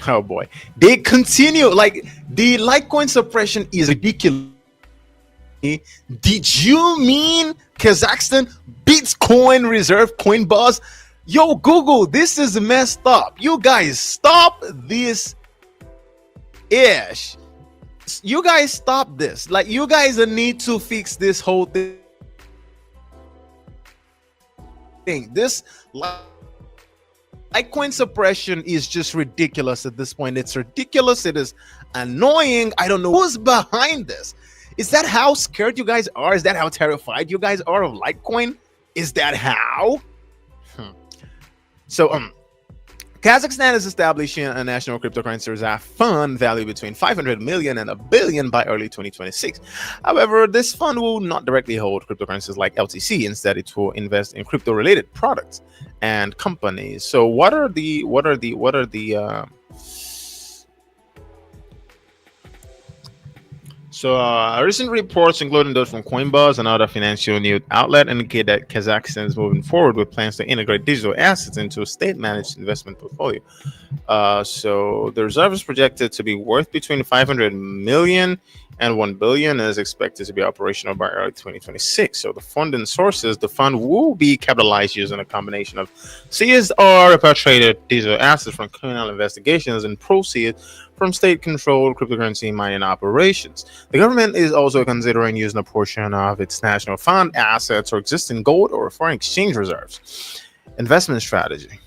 S2: Oh boy, they continue like the Litecoin suppression is ridiculous. Did you mean Kazakhstan Bitcoin reserve Coinbuzz? Yo, Google, this is messed up. You guys stop this ish. You guys stop this. Like, you guys need to fix this whole thing. This Litecoin suppression is just ridiculous at this point. It's ridiculous. It is annoying. I don't know who's behind this. Is that how scared you guys are? Is that how terrified you guys are of Litecoin? Is that how? So Kazakhstan is establishing a national cryptocurrency reserve fund valued between 500 million and a billion by early 2026. However, this fund will not directly hold cryptocurrencies like LTC. Instead, it will invest in crypto-related products and companies. So, what are the recent reports, including those from Coinbuzz and other financial news outlets, indicate that Kazakhstan is moving forward with plans to integrate digital assets into a state-managed investment portfolio. So the reserve is projected to be worth between 500 million and 1 billion and is expected to be operational by early 2026. So the funding sources, the fund will be capitalized using a combination of seized or repatriated digital assets from criminal investigations and proceeds from state-controlled cryptocurrency mining operations. The government is also considering using a portion of its national fund assets or existing gold or foreign exchange reserves. Investment strategy.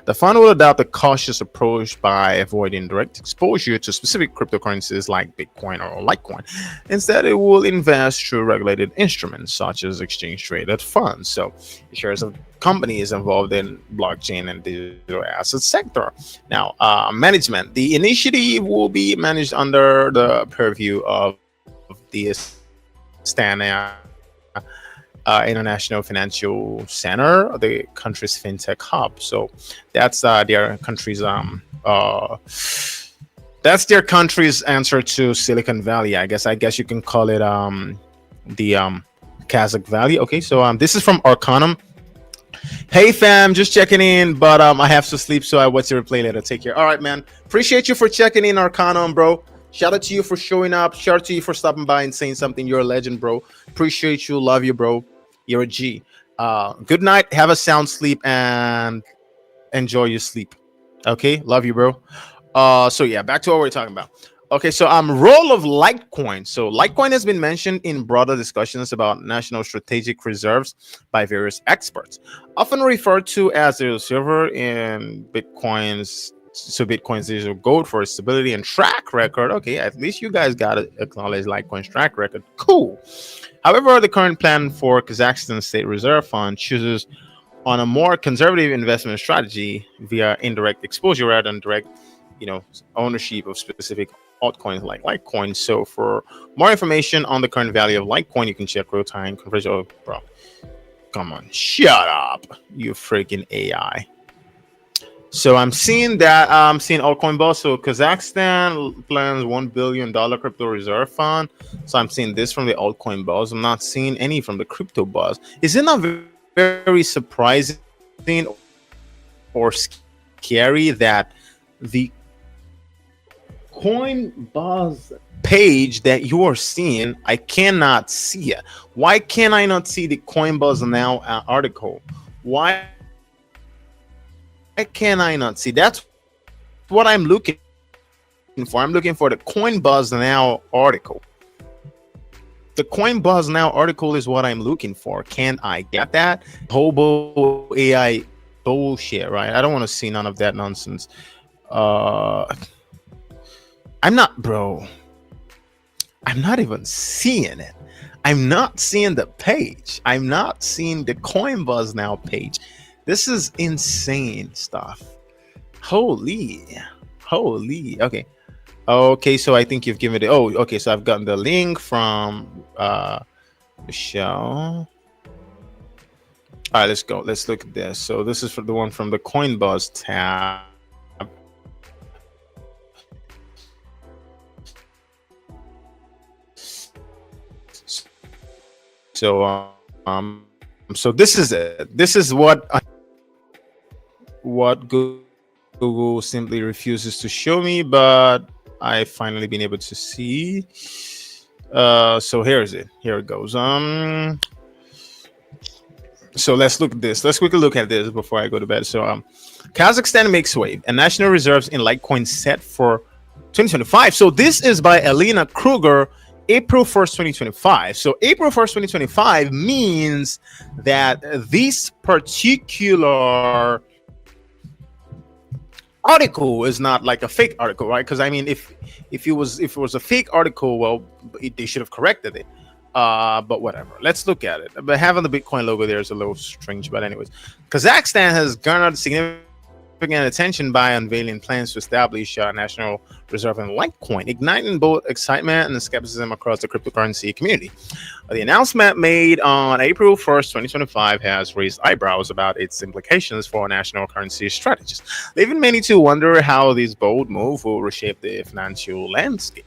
S2: The fund will adopt a cautious approach by avoiding direct exposure to specific cryptocurrencies like Bitcoin or Litecoin. Instead, it will invest through regulated instruments such as exchange-traded funds. So, shares of companies involved in blockchain and digital asset sector. Now, management. The initiative will be managed under the purview of the Astana International Financial Center, the country's fintech hub. So that's their country's answer to Silicon Valley. I guess you can call it the Kazakh Valley. Okay, so this is from Arcanum. Hey fam, just checking in, but I have to sleep, so I watch your replay later. Take care. All right, man. Appreciate you for checking in, Arcanum, bro. Shout out to you for showing up. Shout out to you for stopping by and saying something. You're a legend, bro. Appreciate you. Love you, bro. You're a G. Good night. Have a sound sleep and enjoy your sleep. Okay. Love you, bro. So yeah, back to what we're talking about. Okay, so role of Litecoin. So Litecoin has been mentioned in broader discussions about national strategic reserves by various experts, often referred to as the silver in Bitcoin's digital gold for its stability and track record. Okay, at least you guys gotta acknowledge Litecoin's track record. Cool. However, the current plan for Kazakhstan State Reserve Fund chooses on a more conservative investment strategy via indirect exposure rather than direct, ownership of specific altcoins like Litecoin. So for more information on the current value of Litecoin, you can check real-time conversion. Oh, bro, come on, shut up, you freaking AI. So I'm seeing altcoin buzz. So Kazakhstan plans $1 billion crypto reserve fund. So I'm seeing this from the altcoin buzz. I'm not seeing any from the crypto buzz. Is it not very surprising or scary that the Coinbuzz page that you are seeing, I cannot see it. Why can I not see the Coinbuzz Now article? Why can I not see? That's what I'm looking for. I'm looking for the Coinbuzz Now article. The Coinbuzz Now article is what I'm looking for. Can I get that? Hobo AI bullshit, right? I don't want to see none of that nonsense. Uh I'm not, bro. I'm not even seeing it. I'm not seeing the page. I'm not seeing the Coinbuzz Now page. This is insane stuff. Holy, holy. Okay. So I think you've given it. Oh, okay. So I've gotten the link from Michelle. All right, let's go. Let's look at this. So this is for the one from the Coinbuzz tab. So this is it. This is what Google simply refuses to show me, but I finally been able to see. So here is it. Here it goes. So let's look at this. Let's quickly look at this before I go to bed. So Kazakhstan makes wave and national reserves in Litecoin set for 2025. So this is by Elena Kruger, April 1st, 2025. So April 1st, 2025 means that this particular article is not like a fake article, right? Because I mean, if it was a fake article, well, they should have corrected it. But whatever. Let's look at it. But having the Bitcoin logo there is a little strange. But anyways, Kazakhstan has garnered significant attention by unveiling plans to establish a national reserve in Litecoin, igniting both excitement and skepticism across the cryptocurrency community. The announcement made on April 1st, 2025 has raised eyebrows about its implications for national currency strategies, leaving many to wonder how this bold move will reshape the financial landscape.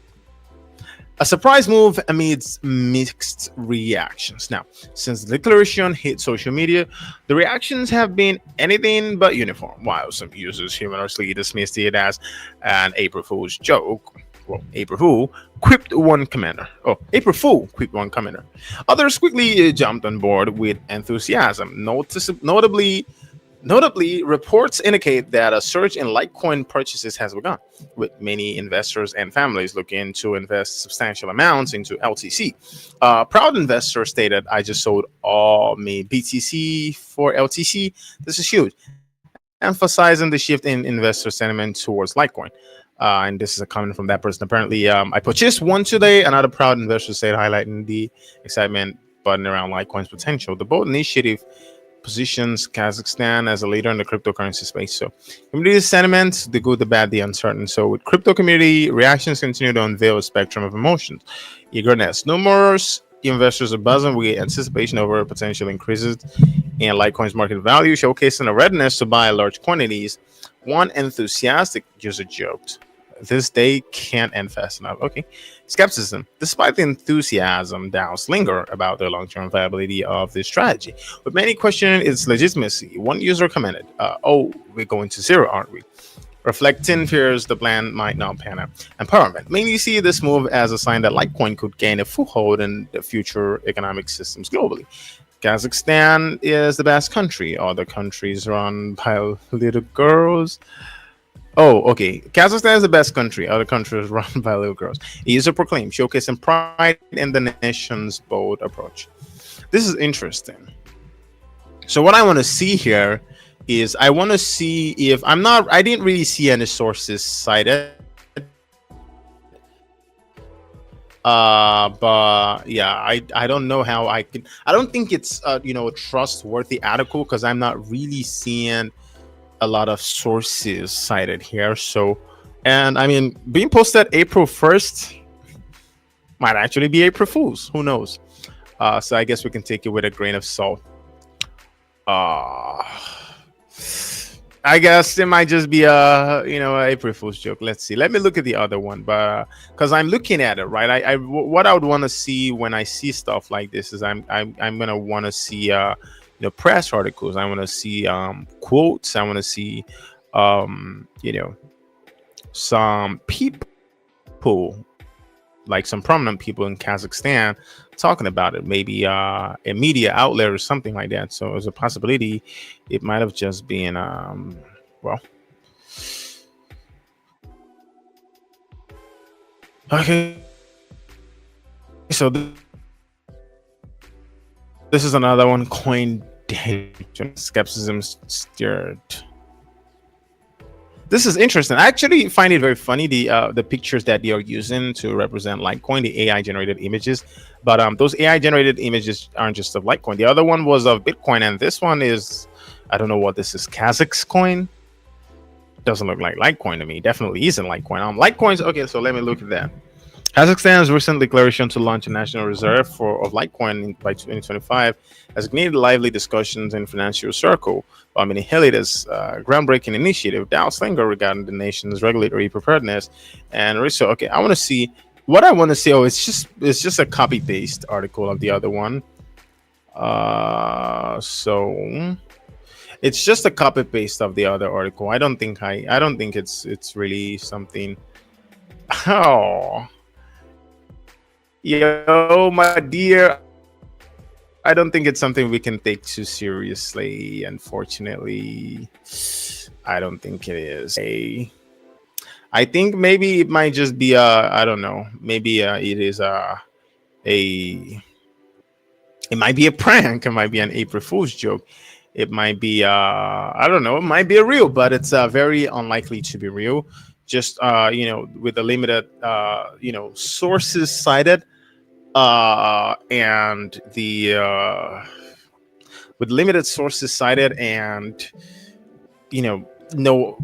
S2: A surprise move amidst mixed reactions. Now, since the declaration hit social media, the reactions have been anything but uniform. While some users humorously dismissed it as an April Fool's joke, well, April Fool quipped one commenter. April Fool quipped one commenter. Others quickly jumped on board with enthusiasm. Notably, reports indicate that a surge in Litecoin purchases has begun, with many investors and families looking to invest substantial amounts into LTC. Proud investor stated, "I just sold all my BTC for LTC. This is huge," emphasizing the shift in investor sentiment towards Litecoin. And this is a comment from that person. Apparently, I purchased one today. Another proud investor said, highlighting the excitement button around Litecoin's potential. The bold initiative positions Kazakhstan as a leader in the cryptocurrency space. So community sentiment, the good, the bad, the uncertain. So with crypto community, reactions continue to unveil a spectrum of emotions. Eagerness. Numerous investors are buzzing with anticipation over potential increases in Litecoin's market value, showcasing a readiness to buy large quantities. One enthusiastic user joked, "This day can't end fast enough." Okay. Skepticism. Despite the enthusiasm, doubts linger about the long-term viability of this strategy, with many questioning its legitimacy. One user commented, "Oh, we're going to zero, aren't we?" Reflecting fears the plan might not pan out. Empowerment. Many see this move as a sign that Litecoin could gain a foothold in the future economic systems globally. Kazakhstan is the best country. Other countries run by little girls. Oh, okay. Kazakhstan is the best country. Other countries run by little girls. A user proclaimed, showcasing pride in the nation's bold approach. This is interesting. So what I want to see here is I want to see if I didn't really see any sources cited. But yeah, I don't know how I don't think it's a trustworthy article because I'm not really seeing a lot of sources cited here. So, and I mean, being posted April 1st might actually be April Fool's. Who knows? So I guess we can take it with a grain of salt. I guess it might just be a April Fool's joke. Let's see. Let me look at the other one, but because I'm looking at it, right? What I would want to see when I see stuff like this is I'm gonna want to see press articles. I want to see quotes. I want to see some people people, like some prominent people in Kazakhstan, talking about it. Maybe a media outlet or something like that. So there's a possibility it might have just been well. Okay, so this is another one. Coin skepticism stirred. This is interesting. I actually find it very funny, the pictures that they are using to represent Litecoin, the AI generated images. But those AI generated images aren't just of Litecoin. The other one was of Bitcoin, and this one is, I don't know what this is, Kazakh's coin. Doesn't look like Litecoin to me. Definitely isn't Litecoin. Litecoins. Okay, so let me look at that. Kazakhstan's recent declaration to launch a national reserve of Litecoin by 2025 has ignited lively discussions in financial circle. I mean, it hailed it as a groundbreaking initiative. Dow Slinger regarding the nation's regulatory preparedness and research. Okay, I want to see what I want to see. Oh, it's just a copy paste article of the other one. So it's just a copy paste of the other article. I don't think it's really something. Oh. Yo, my dear, I don't think it's something we can take too seriously. Unfortunately, I don't think it is. I think maybe it might just be I don't know. Maybe it is it might be a prank. It might be an April Fool's joke. It might be I don't know. It might be a real, but it's very unlikely to be real. Just with the limited sources cited, and the with limited sources cited, and no,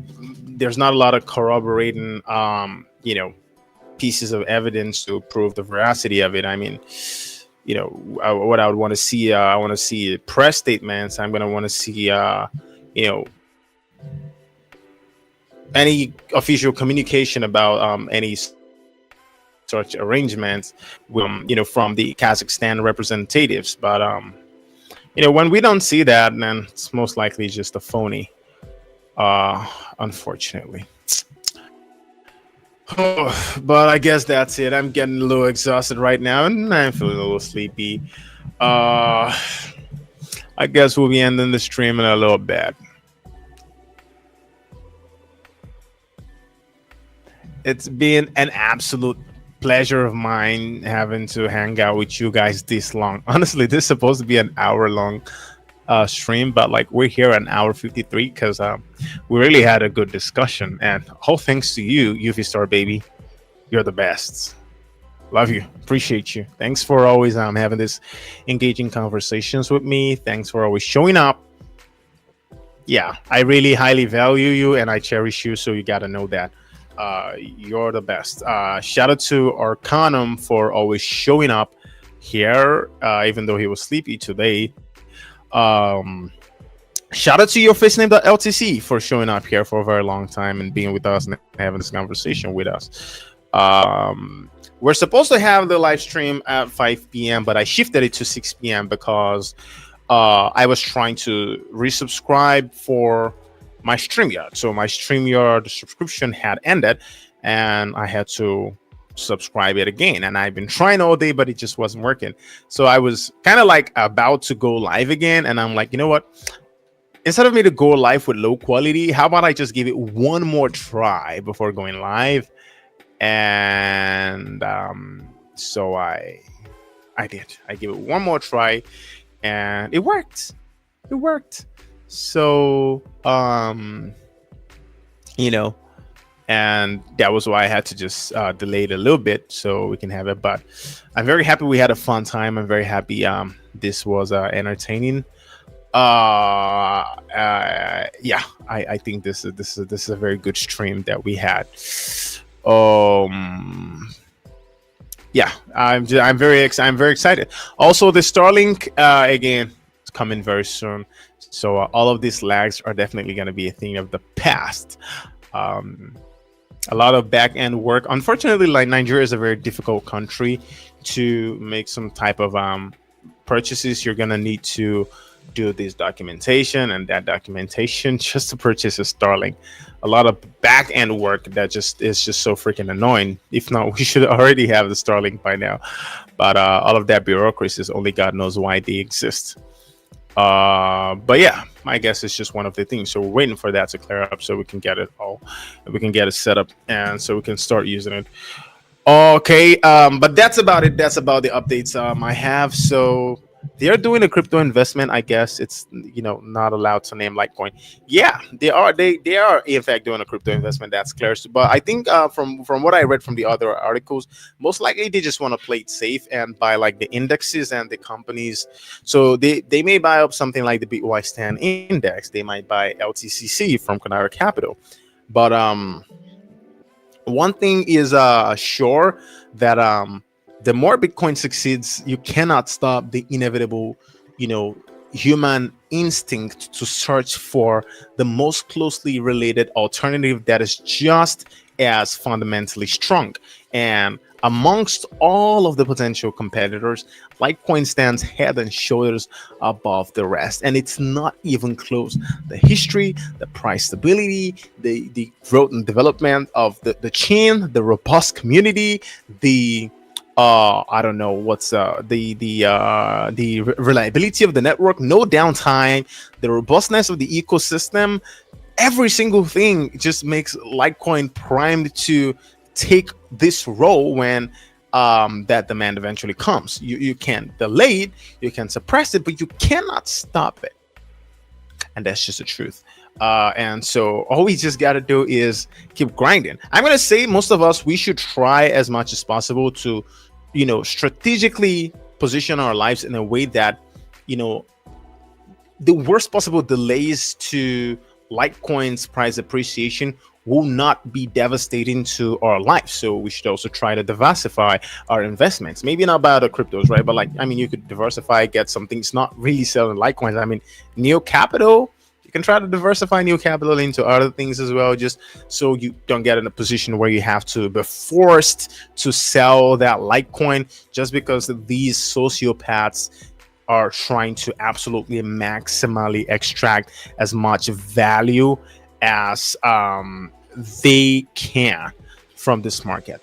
S2: there's not a lot of corroborating pieces of evidence to prove the veracity of it. I mean, what I would want to see, I want to see press statements. I'm gonna want to see any official communication about any such arrangements from the Kazakhstan representatives. But when we don't see that, then it's most likely just a phony, unfortunately. But I guess that's it. I'm getting a little exhausted right now, and I'm feeling a little sleepy. I guess we'll be ending the stream in a little bit. It's been an absolute pleasure of mine having to hang out with you guys this long. Honestly, this is supposed to be an hour-long stream, but like we're here an hour 53 because we really had a good discussion. And whole thanks to you, UV Star baby. You're the best. Love you. Appreciate you. Thanks for always having this engaging conversations with me. Thanks for always showing up. Yeah, I really highly value you and I cherish you. So you got to know that. You're the best. Shout out to Arcanum for always showing up here, even though he was sleepy today. Shout out to your face name LTC for showing up here for a very long time and being with us and having this conversation with us. We're supposed to have the live stream at 5 p.m., but I shifted it to 6 p.m. because I was trying to resubscribe for my StreamYard. So my StreamYard subscription had ended and I had to subscribe it again. And I've been trying all day, but it just wasn't working. So I was kind of like about to go live again. And I'm like, you know what? Instead of me to go live with low quality, how about I just give it one more try before going live? And so I did. I gave it one more try and it worked. It worked. So, and that was why I had to just delay it a little bit so we can have it. But I'm very happy we had a fun time. I'm very happy this was entertaining. Yeah, I think this is a very good stream that we had. Yeah, I'm very excited. Also, the Starlink again is coming very soon. So all of these lags are definitely going to be a thing of the past. A lot of back end work. Unfortunately, like Nigeria is a very difficult country to make some type of purchases. You're going to need to do this documentation and that documentation just to purchase a Starlink. A lot of back end work that just is just so freaking annoying. If not, we should already have the Starlink by now. But all of that bureaucracy is only God knows why they exist. But yeah, I guess it's just one of the things. So we're waiting for that to clear up so we can get it all, we can get it set up, and so we can start using it. Okay, but that's about it. That's about the updates I have. So they're doing a crypto investment. I guess it's not allowed to name Litecoin. Yeah, they are. They are in fact doing a crypto investment. That's clear. But I think from what I read from the other articles, most likely they just want to play it safe and buy like the indexes and the companies. So they may buy up something like the BY Stan index. They might buy LTCC from Canara Capital, but one thing is sure, that the more Bitcoin succeeds, you cannot stop the inevitable, human instinct to search for the most closely related alternative that is just as fundamentally strong. And amongst all of the potential competitors, Litecoin stands head and shoulders above the rest, and it's not even close. The history, the price stability, the growth and development of the chain, the robust community, the I don't know what's the reliability of the network, no downtime, the robustness of the ecosystem. Every single thing just makes Litecoin primed to take this role when that demand eventually comes. You can delay it, you can suppress it, but you cannot stop it. And that's just the truth. And so all we just got to do is keep grinding. I'm going to say most of us, we should try as much as possible to, strategically position our lives in a way that, the worst possible delays to Litecoin's price appreciation will not be devastating to our life. So we should also try to diversify our investments. Maybe not about the cryptos, right? But you could diversify, get some things not really selling Litecoins. Neo Capital, you can try to diversify Neo Capital into other things as well, just so you don't get in a position where you have to be forced to sell that Litecoin just because these sociopaths are trying to absolutely maximally extract as much value as they can from this market.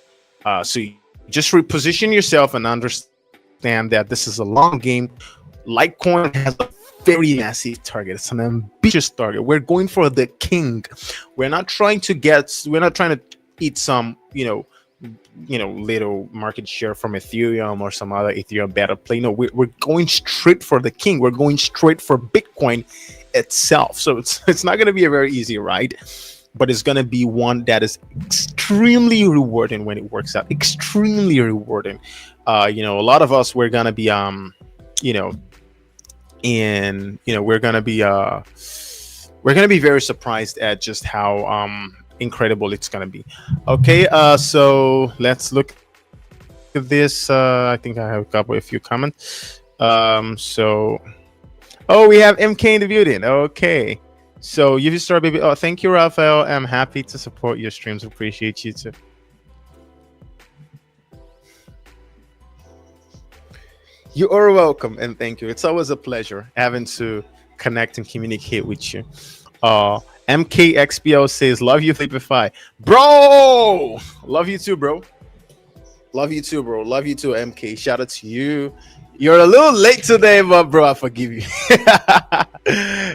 S2: So you just reposition yourself and understand that this is a long game. Litecoin has a very massive target. It's an ambitious target. We're going for the king. We're not trying to eat some, little market share from Ethereum or some other Ethereum better play. No, we're going straight for the king. We're going straight for Bitcoin itself. So it's not going to be a very easy ride, but it's going to be one that is extremely rewarding when it works out. Extremely rewarding. A lot of us, we're going to be we're going to be very surprised at just how incredible it's going to be. Okay, so let's look at this. I think I have a few comments. We have MK in the building. Okay, so you start, baby. Oh, thank you, Raphael. I'm happy to support your streams. Appreciate you too. You are welcome, and thank you. It's always a pleasure having to connect and communicate with you. MKXPL says, love you, Flipify. Bro! Love you too, bro. Love you too, bro. Love you too, MK. Shout out to you. You're a little late today, but bro, I forgive you.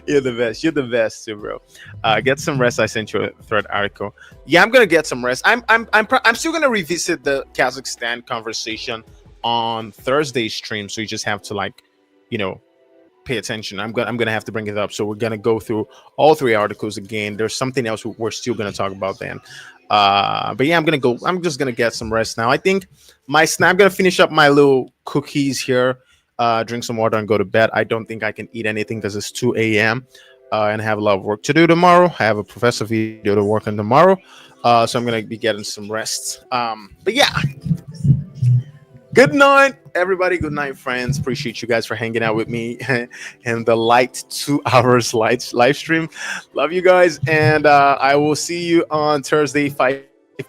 S2: You're the best. You're the best too, bro. Get some rest. I sent you a third article. Yeah, I'm gonna get some rest. I'm still gonna revisit the Kazakhstan conversation on Thursday's stream. So you just have to pay attention. I'm gonna have to bring it up. So we're gonna go through all three articles again. There's something else we're still gonna talk about then. But yeah, I'm just gonna get some rest now. I think I'm gonna finish up my little cookies here, drink some water and go to bed. I don't think I can eat anything because it's 2 a.m. And I have a lot of work to do tomorrow. I have a professor video to work on tomorrow. So I'm gonna be getting some rest. But yeah. Good night, everybody. Good night, friends. Appreciate you guys for hanging out with me in the light 2 hours live stream. Love you guys. And I will see you on Thursday, 5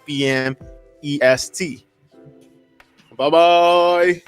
S2: p.m. EST. Bye-bye.